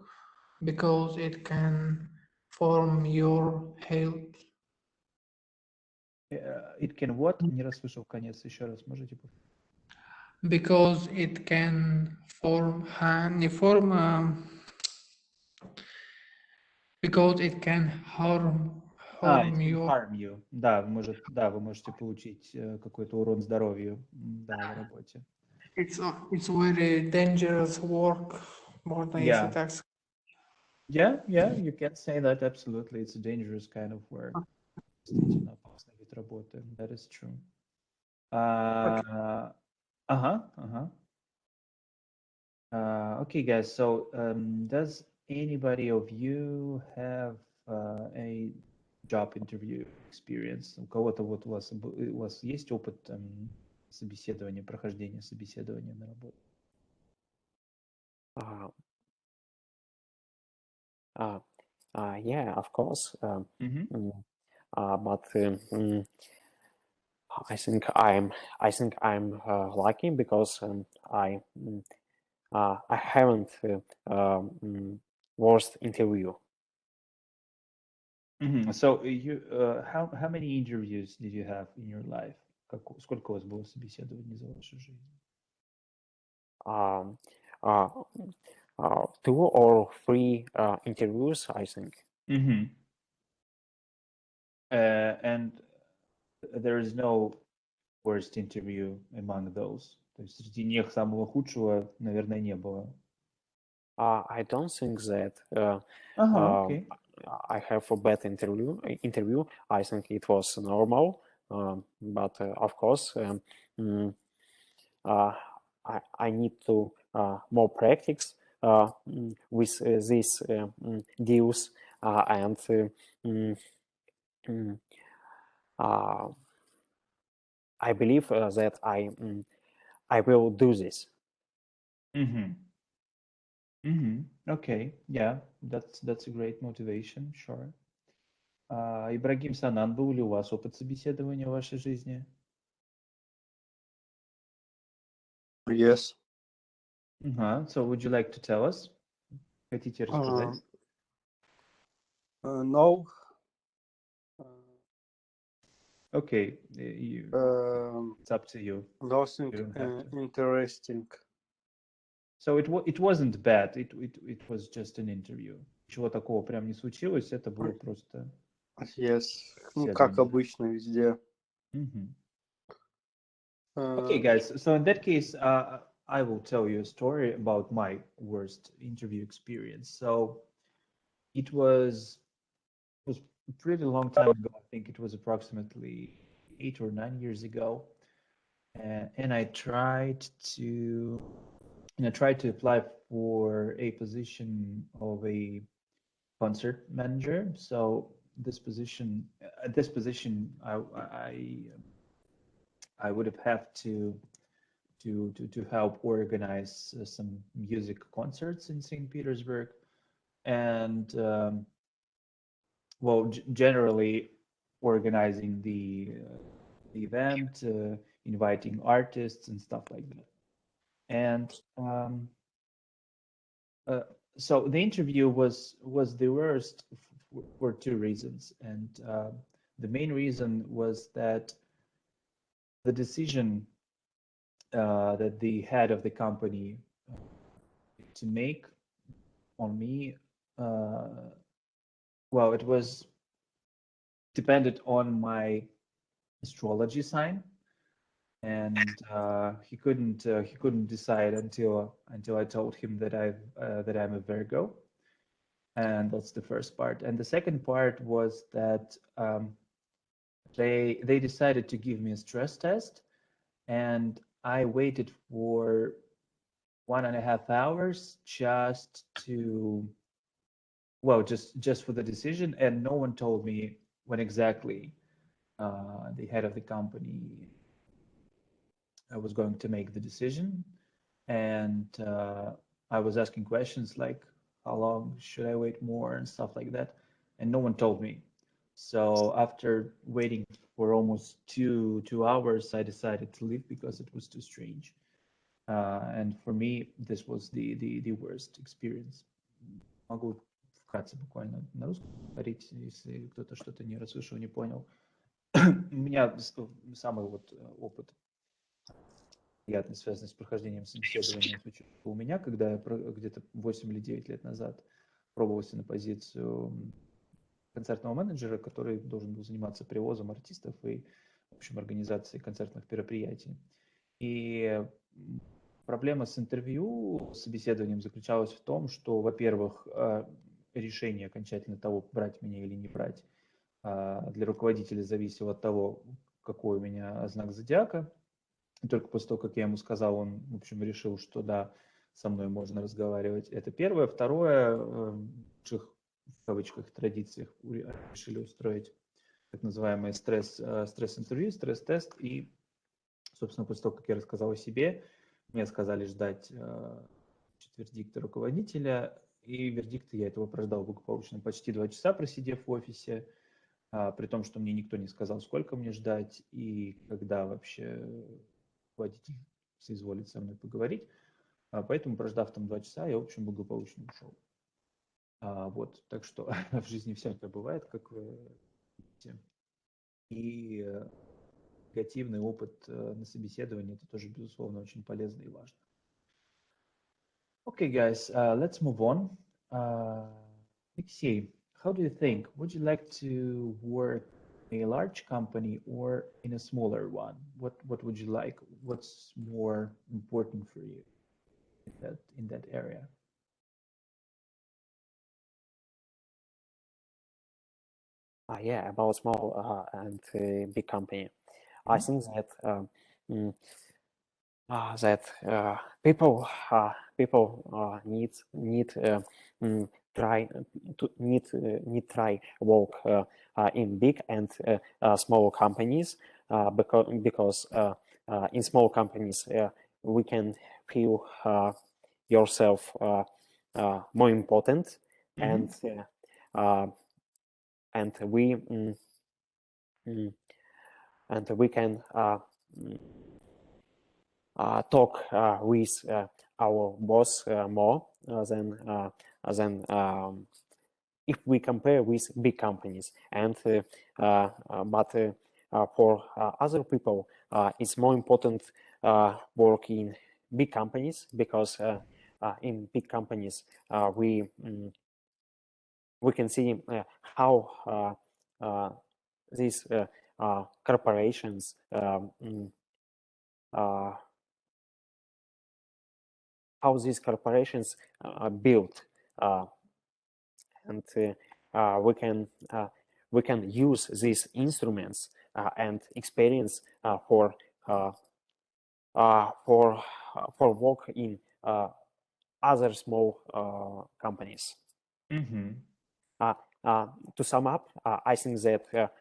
because it can form your health. It can what? Не расслышал конец. Еще раз можете повторить? Because it can because it can harm harm it can you. harm you. Да, вы можете получить какой-то урон здоровью, да, на работе. It's very dangerous work, можно если Yeah. так сказать. Yeah, you can say that absolutely. It's a dangerous kind of work. Действительно опасный вид работы. That is true. Okay, guys. So, does anybody of you have a job interview experience? У кого-то вот у вас есть опыт собеседования, прохождения собеседования на работу? Yeah, of course. But I think I'm lucky because I haven't worst interview. So you how many interviews did you have in your life? Сколько у вас было собеседований за вашу жизнь? 2 or 3 interviews, I think. And there is no worst interview among those. То есть среди них самого худшего, наверное, не было. I don't think that Okay. I have a bad interview. I think it was normal, but of course, I need to more practice with these deals and I believe that I will do this. Okay, yeah, that's a great motivation, sure. Ибрагим Санан, был ли у вас опыт собеседования в вашей жизни? Yes. So would you like to tell us? Хотите рассказать? No. Okay, it's up to you. Nothing You don't have to. interesting. So it wasn't bad. It was just an interview. Ничего такого прям не случилось. Это было просто. Yes. Ну, как собеседование. обычно везде. Okay, guys. So in that case, I will tell you a story about my worst interview experience. So it was a pretty long time ago. I think it was approximately 8 or 9 years ago, and I tried to apply for a position of a concert manager. So this position, I would have to help organize some music concerts in St. Petersburg, and generally organizing the event, inviting artists and stuff like that. And so the interview was the worst for 2 reasons, and the main reason was that the decision that the head of the company to make on me, it was depended on my astrology sign, and he couldn't decide until I told him that I'm a Virgo, and that's the first part. And the second part was that they decided to give me a stress test, and I waited for 1.5 hours just for the decision, and no one told me when exactly the head of the company was going to make the decision. And I was asking questions like, how long should I wait more and stuff like that, and no one told me. So after waiting for almost two hours, I decided to leave because it was too strange. And for me, this was the worst experience. Могу вкратце буквально на русском говорить, если кто-то что-то не расслышал, не понял. У меня самый опыт приятный, связанный с прохождением собеседования, случился у меня, когда я где-то 8 или 9 лет назад пробовался на позицию концертного менеджера, который должен был заниматься привозом артистов и, в общем, организацией концертных мероприятий. И проблема с интервью, с собеседованием заключалась в том, что, во-первых, решение окончательно того, брать меня или не брать, для руководителя зависело от того, какой у меня знак зодиака. И только после того, как я ему сказал, он, в общем, решил, что да, со мной можно разговаривать. Это первое. Второе, в кавычках традициях решили устроить так называемый стресс-интервью, стресс-тест. И, собственно, после того, как я рассказал о себе, мне сказали ждать вердикта руководителя. И вердикт я этого прождал благополучно почти 2 часа, просидев в офисе, при том, что мне никто не сказал, сколько мне ждать и когда вообще руководитель соизволит со мной поговорить. Поэтому, прождав там 2 часа, я, в общем, благополучно ушел. Вот, так что в жизни всякое бывает, как вы видите. И негативный опыт на собеседовании – это тоже, безусловно, очень полезно и важно. Okay, guys, let's move on. Alexey, how do you think? Would you like to work in a large company or in a smaller one? What would you like? What's more important for you in that area? Yeah, about small and big company. I think that people need try work in big and small companies because in small companies we can feel yourself more important and we can talk with our boss more than if we compare with big companies. And but for other people, it's more important work in big companies because in big companies we can see how these corporations how these corporations are built, and we can use these instruments and experience for work in other small companies. To sum up, I think that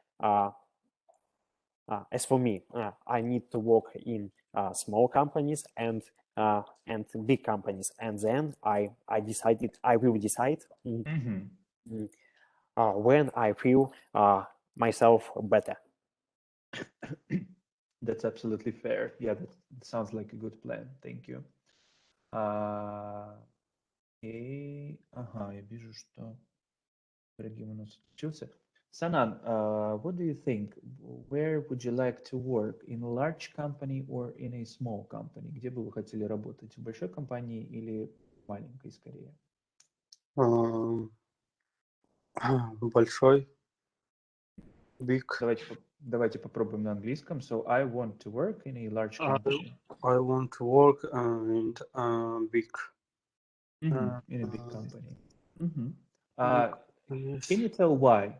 as for me, I need to work in small companies and big companies, and then I will decide when I feel myself better. That's absolutely fair. Yeah, that sounds like a good plan. Thank you. Я вижу, что дорогим у нас отключился. Sanan, what do you think? Where would you like to work? In a large company or in a small company? Где бы вы хотели работать? В большой компании или маленькой скорее? Большой. Big. Давайте попробуем на английском. So I want to work in a large company. I want to work in big. In a big company. Yes. Can you tell why?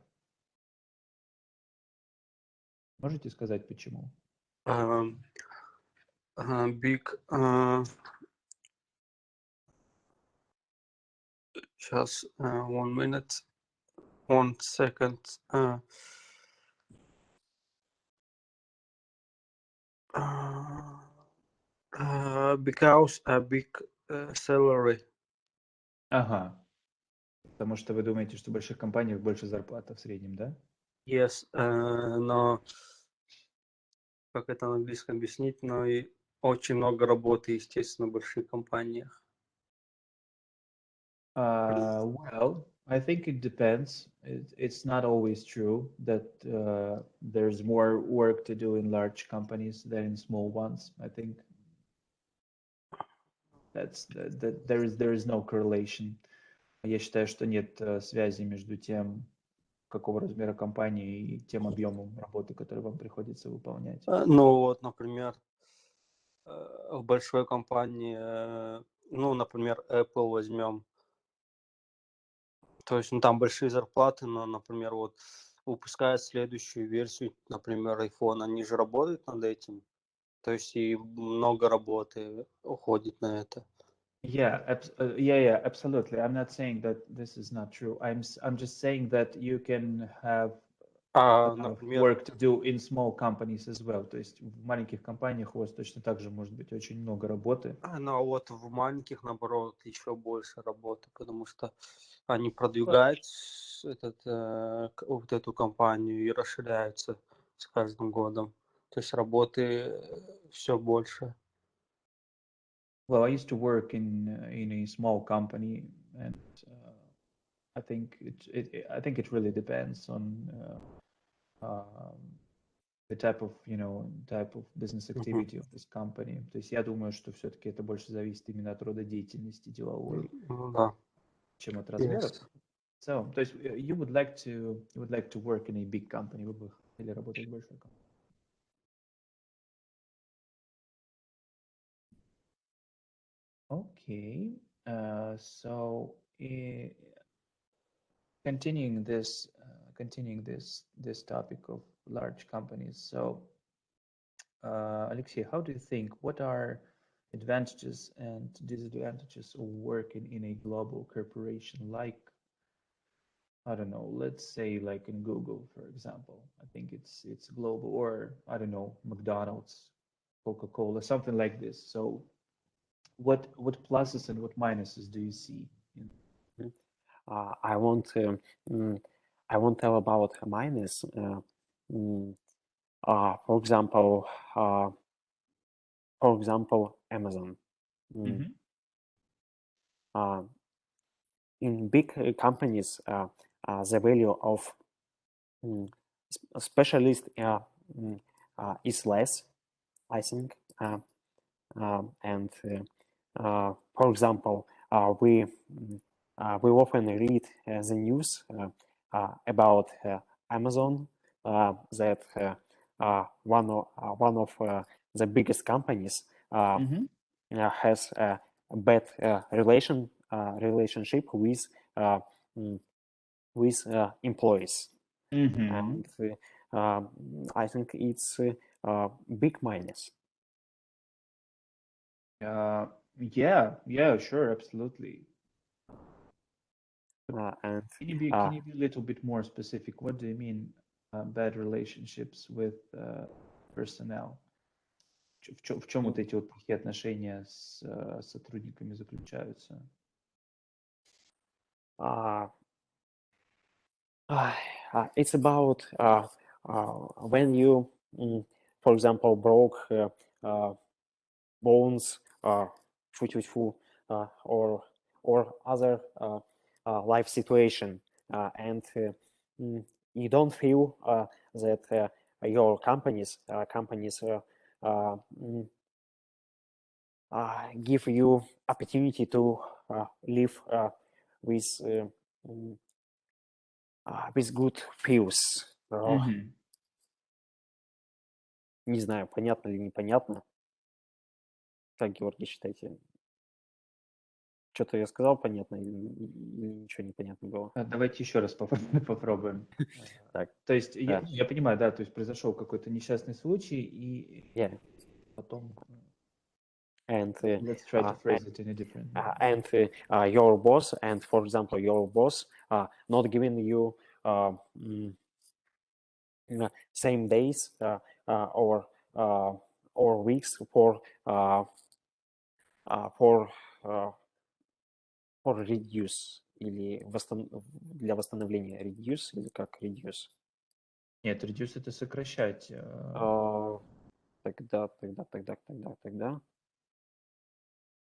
Можете сказать почему? Big. Just 1 minute. 1 second. Because a big salary. Ага. Потому что вы думаете, что в больших компаниях больше зарплата в среднем, да? Yes, но как это на английском объяснить, но и очень много работы, естественно, в больших компаниях. Well, I think it depends. It's not always true that there's more work to do in large companies than in small ones. I think that there is no correlation. Я считаю, что нет связи между тем, какого размера компании и тем объемом работы, который вам приходится выполнять? Ну вот, например, в большой компании, ну, например, Apple возьмем, то есть, ну, там большие зарплаты, но, например, вот выпускают следующую версию, например, iPhone, они же работают над этим, то есть и много работы уходит на это. Yeah, absolutely. I'm not saying that this is not true. I'm just saying that you can have Например, work to do in small companies as well. То есть в маленьких компаниях у вас точно так же может быть очень много работы. ну а вот в маленьких, наоборот, еще больше работы, потому что они продвигают вот эту компанию и расширяются с каждым годом. То есть работы все больше. Well, I used to work in a small company, and I think it really depends on the type of business activity of this company. То есть я думаю, что все-таки это больше зависит именно от рода деятельности деловой, Ну да. чем от размеров. Yes. So, то есть you would like to work in a big company, вы бы хотели работать в большой компании. Okay, so continuing this topic of large companies. So, Alexey, how do you think? What are advantages and disadvantages of working in a global corporation like, I don't know, let's say like in Google, for example? I think it's global, or I don't know, McDonald's, Coca-Cola, something like this. So, what pluses and what minuses do you see? I won't tell about a minus. For example, Amazon. In big companies, the value of a specialist is less, I think. And for example, we often read the news about Amazon, that one of the biggest companies has a bad relationship with employees, and I think it's a big minus. Yeah, sure, absolutely. And can you be a little bit more specific? What do you mean bad relationships with personnel? В чем вот эти вот плохие отношения с сотрудниками заключаются? It's about when you, for example, broke bones, or other life situation, and you don't feel that your companies give you opportunity to live with good feels. Не знаю, понятно или непонятно. Как, Георгий, считаете? Что-то я сказал понятно или ничего не понятно было? Давайте еще раз попробуем. Так. То есть я понимаю, да, то есть произошел какой-то несчастный случай, и потом... And let's try to phrase it in a different way. And your boss, and for example, your boss not giving you same days or weeks for reduce или для восстановления reduce или как reduce? Нет, reduce это сокращать. Тогда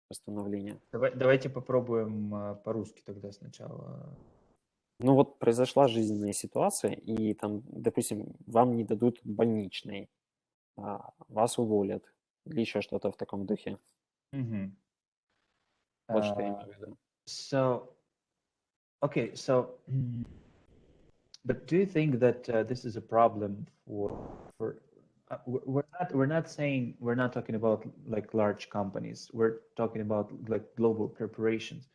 восстановление. Давайте попробуем по-русски тогда сначала. Ну вот произошла жизненная ситуация, и там, допустим, вам не дадут больничный, вас уволят, или еще что-то в таком духе. Вот что я имею в виду. So But do you think that this is a problem for we're not saying, we're not talking about like large companies. We're talking about like global corporations,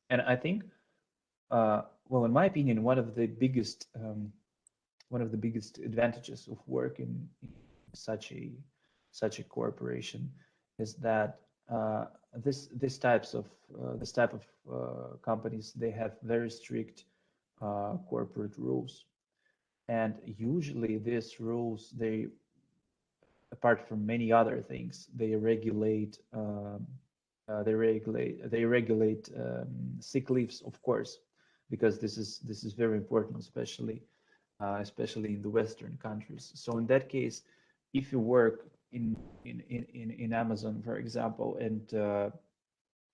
and I think, well, in my opinion, one of the biggest advantages of working in such a corporation is that this type of companies, they have very strict corporate rules, and usually these rules, they, apart from many other things, they regulate sick leaves, of course, because this is very important, especially in the Western countries. So in that case, if you work in Amazon, for example, and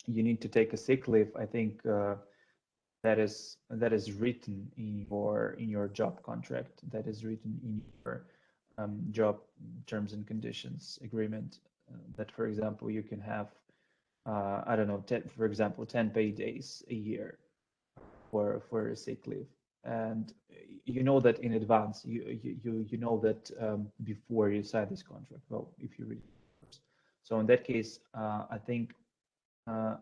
you need to take a sick leave, I think that is written in your job contract. That is written in your job terms and conditions agreement. That, for example, you can have I don't know, 10 paid days a year for a sick leave, and you know that in advance. You know that before you sign this contract. Well, if you read it. So in that case, I think that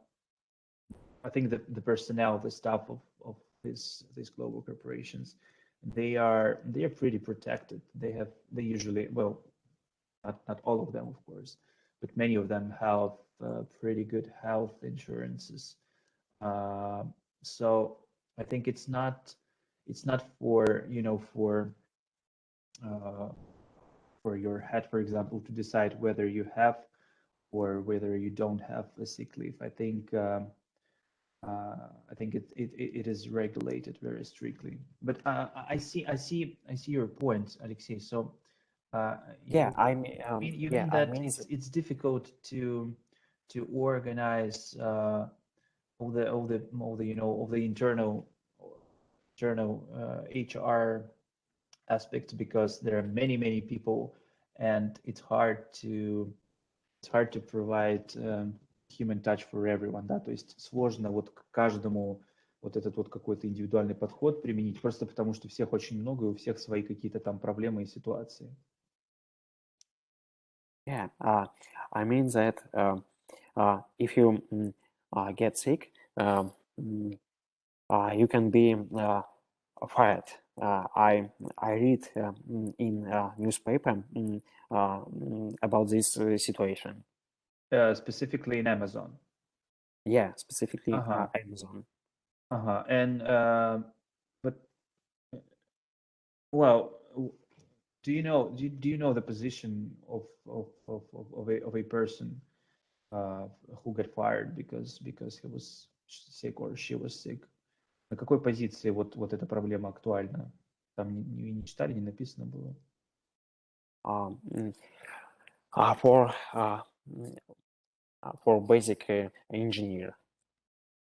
the personnel, the staff of these global corporations, they are pretty protected. They usually, well, not all of them, of course, but many of them have pretty good health insurances. So I think it's not for, for your head, for example, to decide whether you have or whether you don't have a sick leave. I think it is regulated very strictly. But I see your point, Alexei. So Yeah, you yeah, mean I that mean, it's difficult to organize all the internal HR aspects, because there are many people, and it's hard to provide human touch for everyone, да, то есть сложно вот к каждому вот этот вот какой-то индивидуальный подход применить, просто потому что всех очень много, и у всех свои какие-то там проблемы и ситуации. yeah, I mean that if you get sick, you can be fired. I read in newspaper about this situation. Specifically in Amazon. Yeah, specifically Amazon. And but well, do you know the position of a person who got fired because he was sick or she was sick? На какой позиции вот эта проблема актуальна? Там не читали, не написано было. For basic engineer.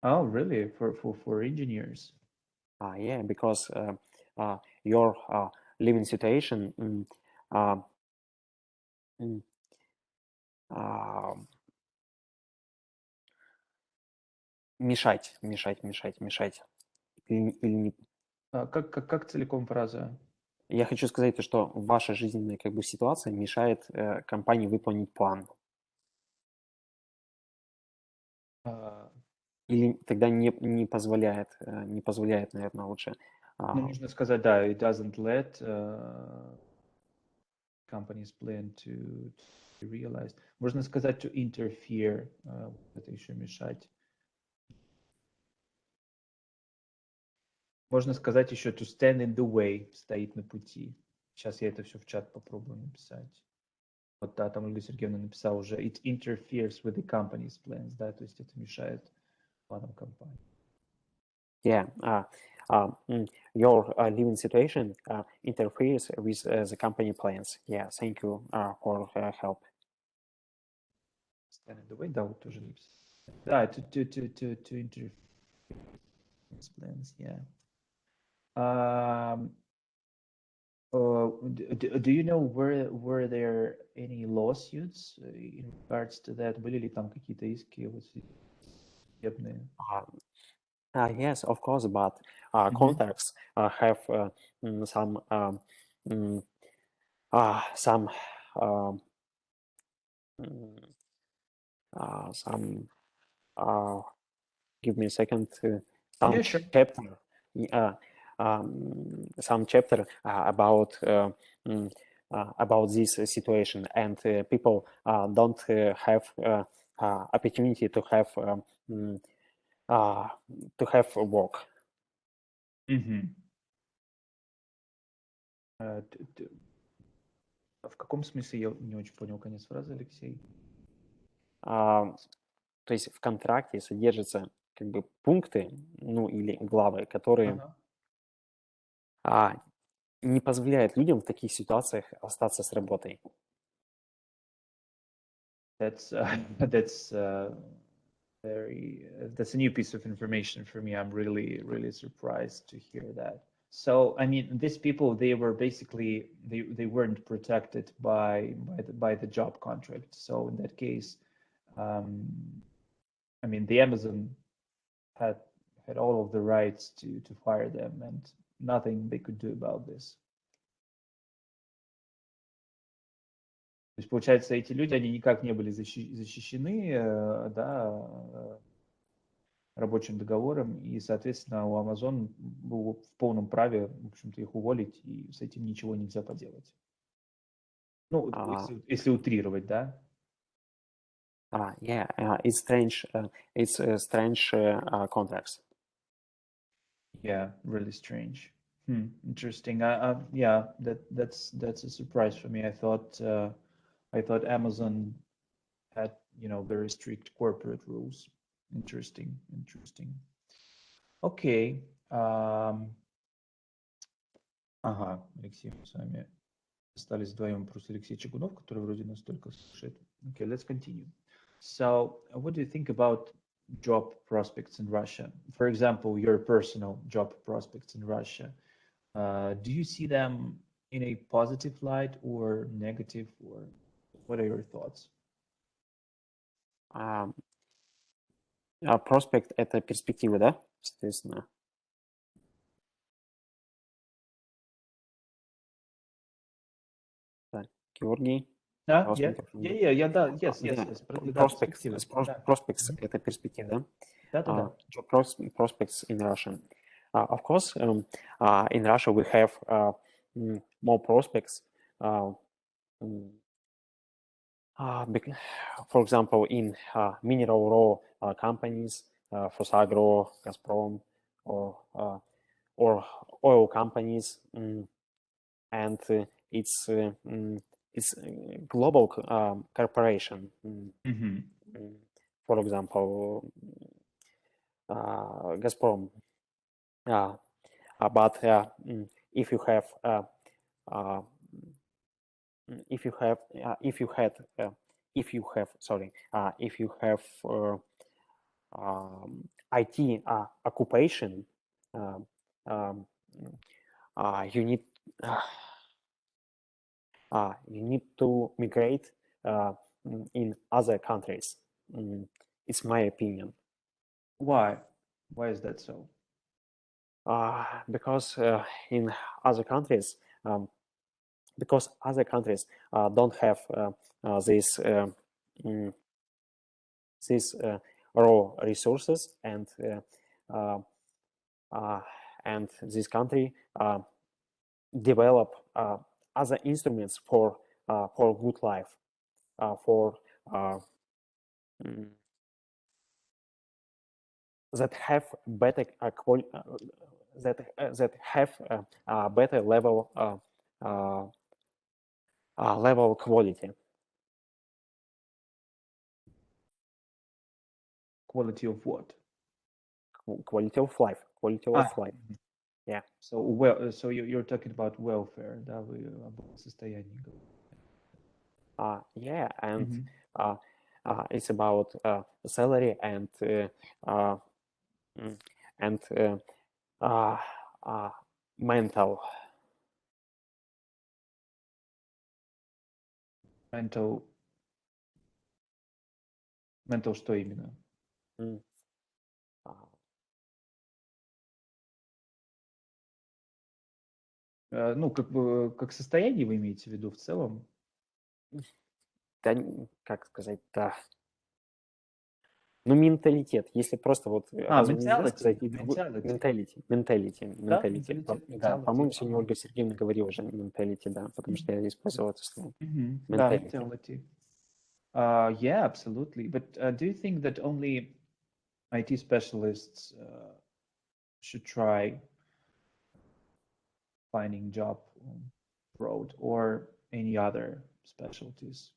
Oh, really? For engineers? Yeah, because your living situation мешать. Или не... Как целиком фраза? Я хочу сказать, что ваша жизненная как бы ситуация мешает компании выполнить план. Или тогда не позволяет, наверное, лучше. Ну, нужно сказать, да, it doesn't let company's plan to realize. Можно сказать to interfere, это еще мешать. Можно сказать еще to stand in the way, стоит на пути. Сейчас я это все в чат попробую написать. Вот, да, там Ольга Сергеевна написала уже, it interferes with the company's plans, да, то есть это мешает планам компании. Yeah, your living situation interferes with the company plans. Yeah, thank you for help. Stand in the way, да, вот тоже написал. Да, to interfere with plans, yeah. Do you know, were there any lawsuits in regards to that? Были ли там какие-то иски судебные? Yes, of course, but Mhm. contracts have some mm, some mm, some give me a second some Yeah, sure. chapter some chapter about this situation, and people don't have opportunity to have mm, to have work. Мгм. В каком смысле я не очень понял конец фразы, Алексей? То есть в контракте содержатся как бы пункты, ну или главы, которые Ага. не позволяют людям в таких ситуациях остаться с работой. That's that's that's a new piece of information for me. I'm really surprised to hear that. So I mean, these people, they were basically they weren't protected by the job contract. So in that case, um, I mean, the Amazon had had all of the rights to fire them, and nothing they could do about this. То есть, получается, эти люди, они никак не были защищены, да, рабочим договором, и, соответственно, у Amazon был в полном праве, в общем-то, их уволить, и с этим ничего нельзя поделать. Ну, если утрировать, да? Yeah, it's strange contracts. Yeah, really strange. Interesting. Yeah, that's a surprise for me. I thought Amazon had, very strict corporate rules. Interesting. Окей. Ага, Алексей, мы с вами остались вдвоем, просто Алексей Чугунов, который вроде нас только слушает. Okay, let's continue. So, what do you think about job prospects in Russia? For example, your personal job prospects in Russia. Do you see them in a positive light or negative, or what are your thoughts? Prospect — это перспективы, да? Соответственно. Так, Георгий. Да, да, yes. Prospects — это перспективы, да? Да. Job prospects in Russia. Of course, in Russia we have more prospects. For example, in mineral raw companies, Fosagro, Gazprom, or oil companies, and it's global corporation. For example, Gazprom. But if you had IT occupation, you need to migrate in other countries. It's my opinion. Why? Why is that so? Because in other countries, don't have these raw resources, and this country develop other instruments for good life, that have better better level quality. Quality of what? Quality of life. Yeah. So you're talking about welfare, да, вы об состоянии говорите. Yeah, and it's about salary and mental. Mental что именно? Ну, как состояние вы имеете в виду в целом? Да, как сказать, да. Ну, менталитет. Если просто вот разве нельзя сказать и другой Да, Да, по-моему, сегодня ага. Ольга Сергеевна говорила уже mentality, да, потому что я использовал это слово. Да, Mentality. mentality. Yeah, absolutely. But do you think that only IT specialists should try finding job abroad, or any other specialties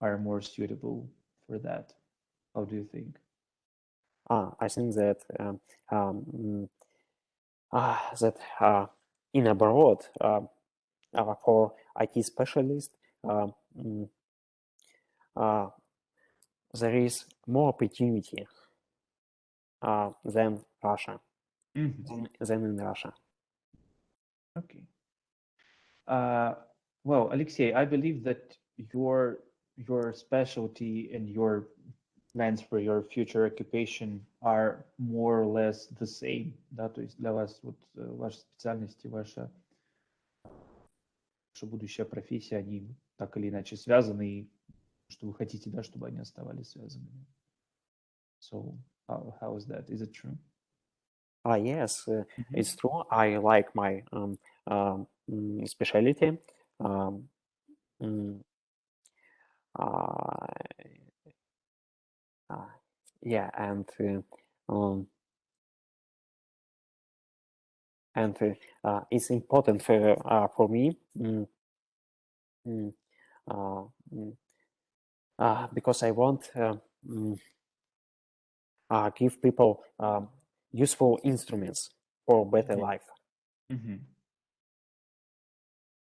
are more suitable for that? How do you think? I think that in abroad for IT specialists there is more opportunity than Russia, than in Russia. Okay. Well, Alexey, I believe that your specialty and your plans for your future occupation are more or less the same, да, то есть для вас вот ваши специальности, ваша будущая профессия, они так или иначе связаны, и что вы хотите, да, чтобы они оставались связанными. So, how is that? Is it true? Yes, it's true. I like my specialty. Yeah, and it's important for me because I want give people useful instruments for better life.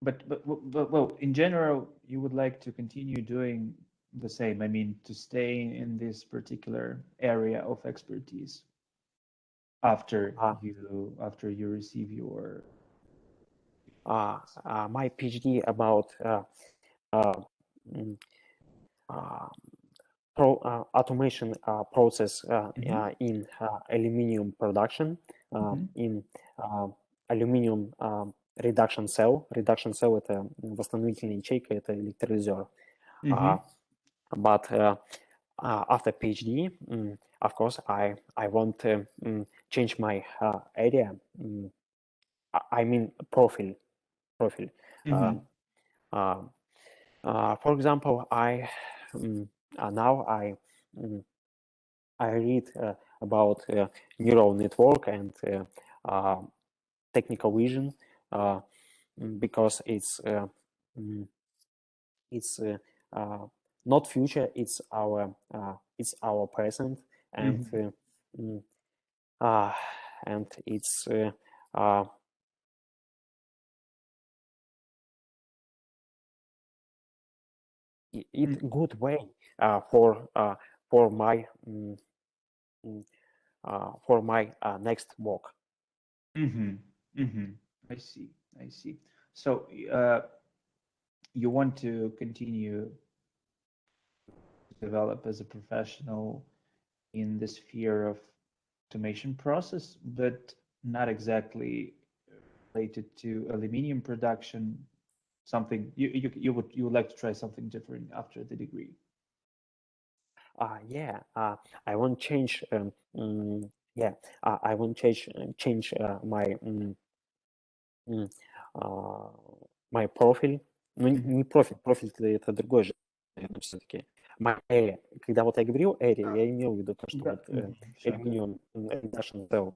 But well, in general, you would like to continue doing the same. I mean, to stay in this particular area of expertise after you receive your my PhD about automation process in aluminum production, in aluminum reduction cell. Reduction cell — это восстановительная ячейка, это электролизер. But after PhD, of course, I want to change my area. I mean profile. For example, now I read about neural network and technical vision because it's not future, it's our present, and it's it's good way for my next work. I see. So you want to continue to develop as a professional in the sphere of automation process, but not exactly related to aluminum production. Something you would like to try something different after the degree. Yeah, I want to change. I want to change my my profile. Ну, не профиль это другое же, все-таки. My area. Когда вот я говорил area, я имел в виду то, что вот aluminum reduction cell.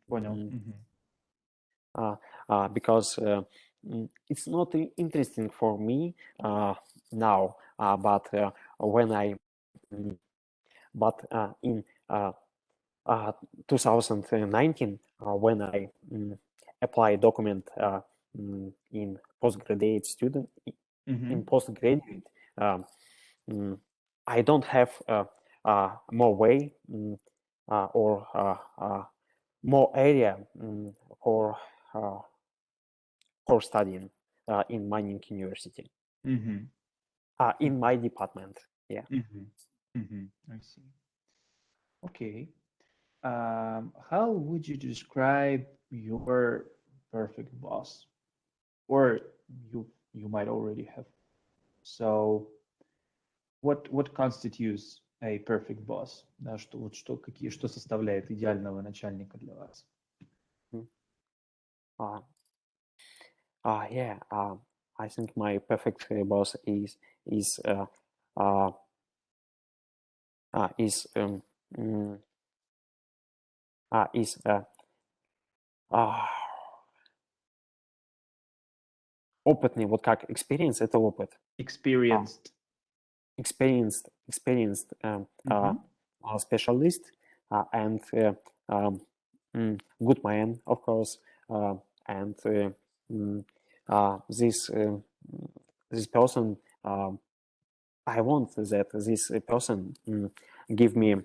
Понял. Because it's not interesting for me now, but when I but in 2019 when I apply document in postgraduate student in postgraduate, I don't have more way or more area for studying in Mining University. In my department, yeah. I see. Okay. How would you describe your perfect boss, or you might already have. So what constitutes a perfect boss? Да, что составляет идеального начальника для вас? Yeah, I think my perfect boss is опытный, вот как experience — это опыт. Experienced. Experienced specialist and good man, of course, and this person, I want that this person give me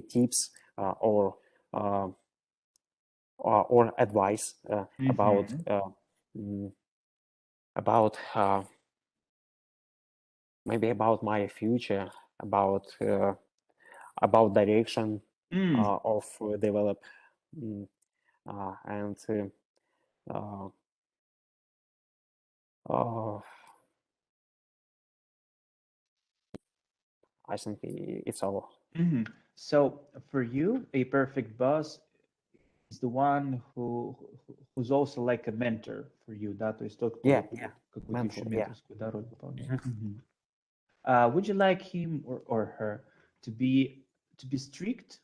tips or advice about maybe about my future, about direction of develop, and I think it's all. So for you, a perfect boss is the one who's also like a mentor for you, да, то есть тот, кто какую-то еще менторскую роль выполняет. Would you like him or her to be strict,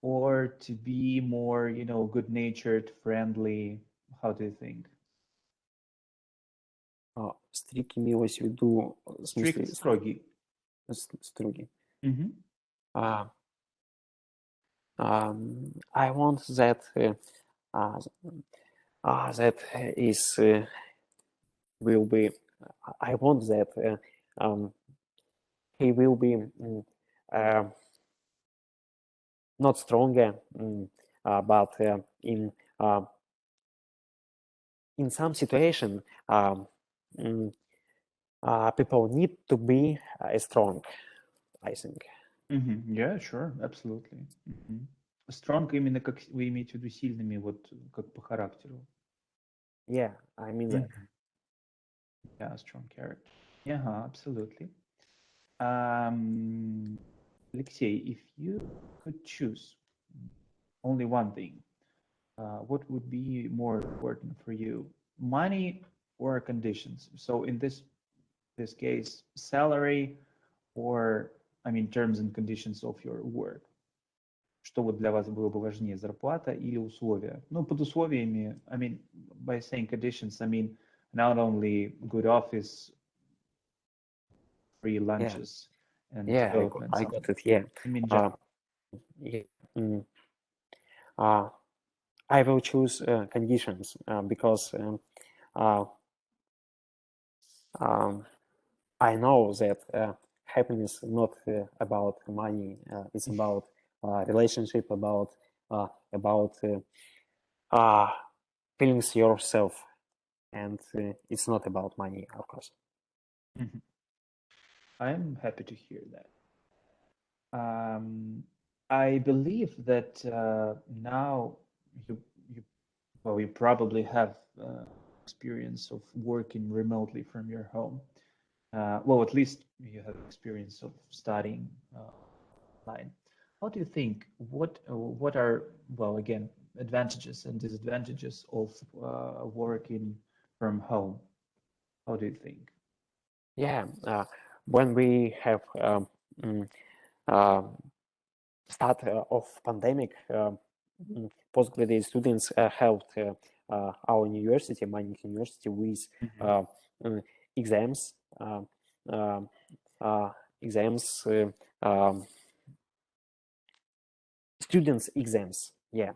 or to be more, good-natured, friendly? How do you think? Strict имелось в виду в смысле Strict, строгий. Строгий. I want that that is will be. I want that he will be not stronger, but in some situation people need to be strong, I think. Yeah, sure, absolutely. Strong именно как вы имеете в виду сильными, вот как по характеру. Yeah, I mean that. Yeah, strong character. Yeah, absolutely. Alexey, if you could choose only one thing, what would be more important for you, money or conditions? So in this case, salary, or terms and conditions of your work. Что вот для вас было бы важнее, зарплата или условия? Ну, под условиями, by saying conditions, not only good office, free lunches, and development. I got it. Yeah. I will choose conditions because I know that happiness is not about money. It's about relationship, about feelings yourself, and it's not about money, of course. I'm happy to hear that. I believe that now you probably have experience of working remotely from your home. Well, at least you have experience of studying online. How do you think? What are, well, again, advantages and disadvantages of working from home? How do you think? Yeah, when we have start of pandemic, postgraduate students helped our university, Manik University, with exams, students exams. Yeah,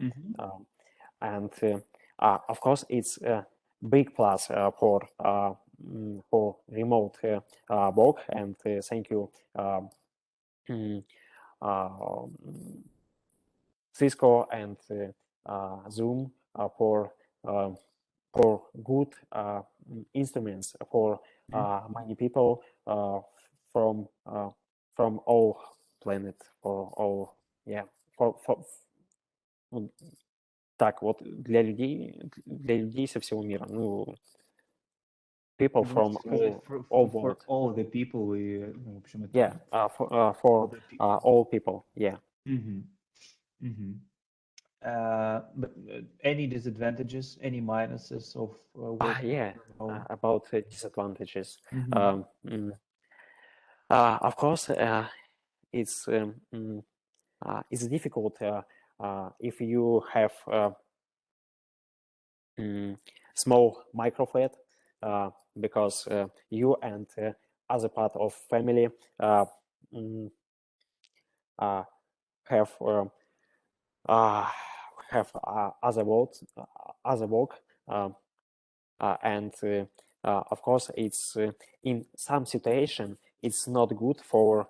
and of course it's a big plus for remote work. And thank you, Cisco and Zoom for good instruments for many people from all planet, for all, yeah, for Так, вот для людей со всего мира, ну, people from Можете сказать all for world. all the people и, ну, в общем, это Yeah, all for the people. all people, yeah. Мгм. Мгм. But any disadvantages, any minuses of working Yeah, from home? about disadvantages. Мгм. Of course, it's it's difficult if you have small microflat because you and other part of family mm, have other work and of course it's in some situation it's not good for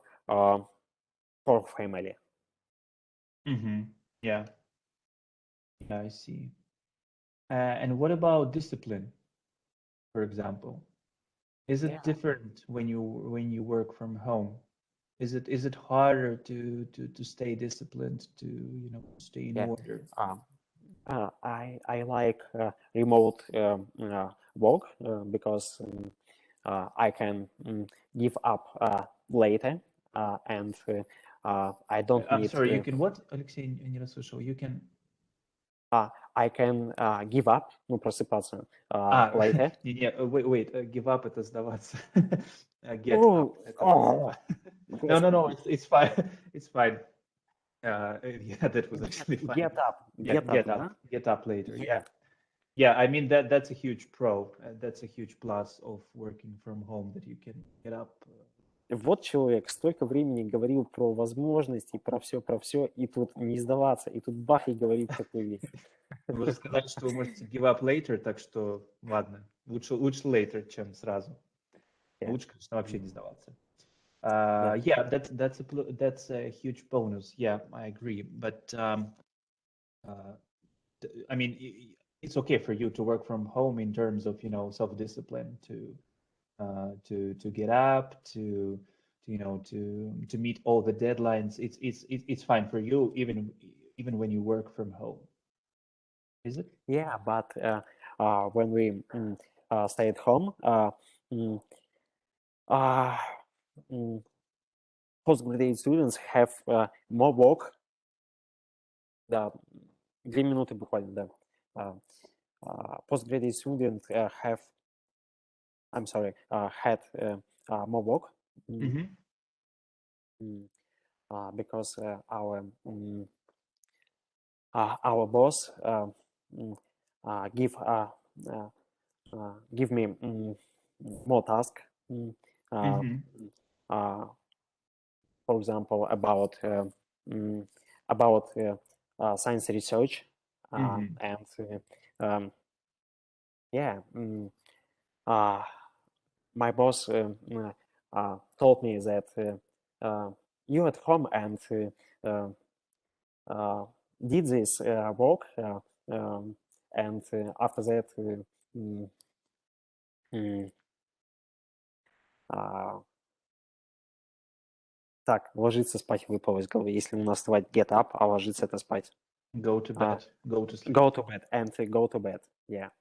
family. Yeah. Yeah, I see. And what about discipline, for example? Is it Yeah. different when you work from home? Is it harder to stay disciplined, to stay in Yeah. order? I like remote work because I can give up later and I don't I'm need sorry, you can what, Alexей, не расслышал. You can I can give up, ну, просыпаться later. не, wait, give up это сдаваться. Get up Oh, это oh, no, it's fine. It's fine. Yeah, that was actually fine. Get up, Yeah, да? get up later. Yeah. Yeah, I mean that's a huge pro. That's a huge plus of working from home, that you can get up. Вот человек столько времени говорил про возможности, про все, и тут не сдаваться, и тут бах, и говорит такую вещь. Вы же сказали, что вы можете give up later, так что ладно, лучше later, чем сразу. Yeah. Лучше, конечно, вообще не сдаваться. Yeah. Yeah, that's a huge bonus. Yeah, I agree. But I mean, it's okay for you to work from home in terms of self-discipline, to get up, to meet all the deadlines. It's fine for you even when you work from home. Is it? Yeah, but when we stay at home, postgraduate students have more work. Да, 2 минуты буквально, да. Postgraduate students have, I'm sorry, had more work because our boss give me more task. For example, about science research and yeah, my boss told me that you at home and did this work and after that так, ложиться спать выпало из головы. Если у нас бывает get up, а ложиться это спать. Go to bed. Go to sleep. Go to bed and go to bed, yeah.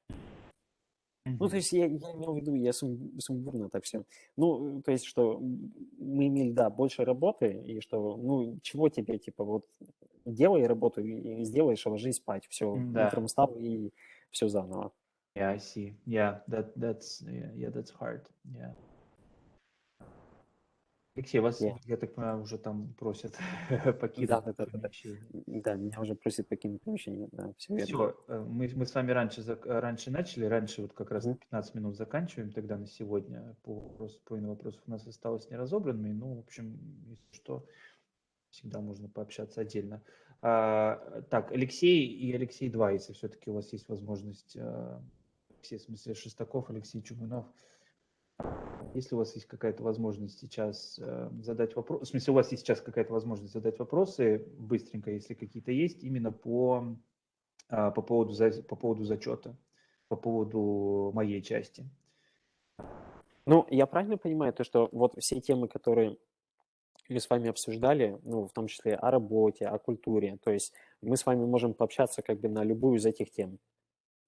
Ну, то есть я имел в виду, я сумбурно так все. Ну, то есть, что мы имели, да, больше работы, и что, ну, чего тебе, типа, вот, делай работу, и сделаешь, а ложись спать, все, утром встал, и все заново. Yeah, I see. Yeah, that's hard. Yeah. Алексей, вас, я так понимаю, уже там просят покинуть помещение. Да, меня уже просят покинуть помещение, да, все верно. Все, мы с вами раньше начали, раньше вот как раз 15 минут заканчиваем тогда на сегодня. Половина вопросов у нас осталось неразобранными, ну, в общем, если что, всегда можно пообщаться отдельно. Так, Алексей и Алексей 2, если все-таки у вас есть возможность, Алексей, в смысле Шестаков, Алексей Чугунов, если у вас есть какая-то возможность сейчас задать вопрос, в смысле у вас есть сейчас какая-то возможность задать вопросы быстренько, если какие-то есть, именно по поводу зачета, по поводу моей части. Ну, я правильно понимаю то, что вот все темы, которые мы с вами обсуждали, ну, в том числе о работе, о культуре, то есть мы с вами можем пообщаться как бы на любую из этих тем.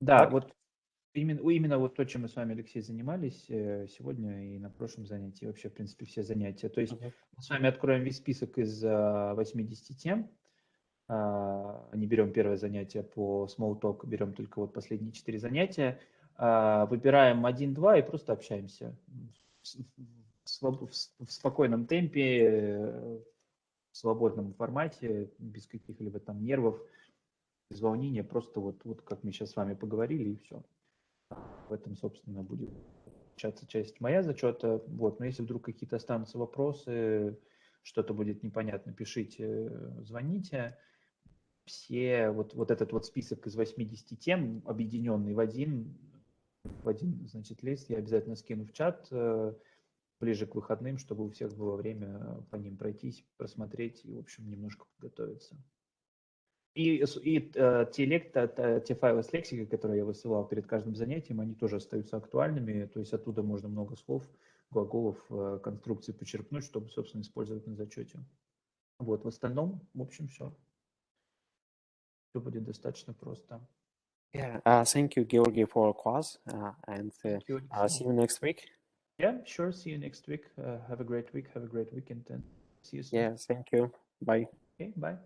Да, Так? вот именно вот то, чем мы с вами, Алексей, занимались сегодня и на прошлом занятии, вообще, в принципе, все занятия. То есть мы с вами откроем весь список из 80 тем, не берем первое занятие по small talk, берем только вот последние 4 занятия, выбираем 1-2 и просто общаемся в спокойном темпе, в свободном формате, без каких-либо там нервов, без волнения, просто вот как мы сейчас с вами поговорили, и все. В этом, собственно, будет часть моя зачета. Вот. Но если вдруг какие-то останутся вопросы, что-то будет непонятно, пишите, звоните. Все, вот этот вот список из 80 тем, объединенный в один, значит, лист, я обязательно скину в чат ближе к выходным, чтобы у всех было время по ним пройтись, просмотреть и, в общем, немножко подготовиться. И те файлы с лексикой, которые я высылал перед каждым занятием, они тоже остаются актуальными, то есть оттуда можно много слов, глаголов, конструкций почерпнуть, чтобы, собственно, использовать на зачете. Вот, в остальном, в общем, все. Все будет достаточно просто. Yeah, thank you, Georgi, for our class, and Thank you, see you next week. Yeah, sure. See you next week. Have a great week. Have a great weekend, and see you soon. Yeah, thank you. Bye. Okay, bye.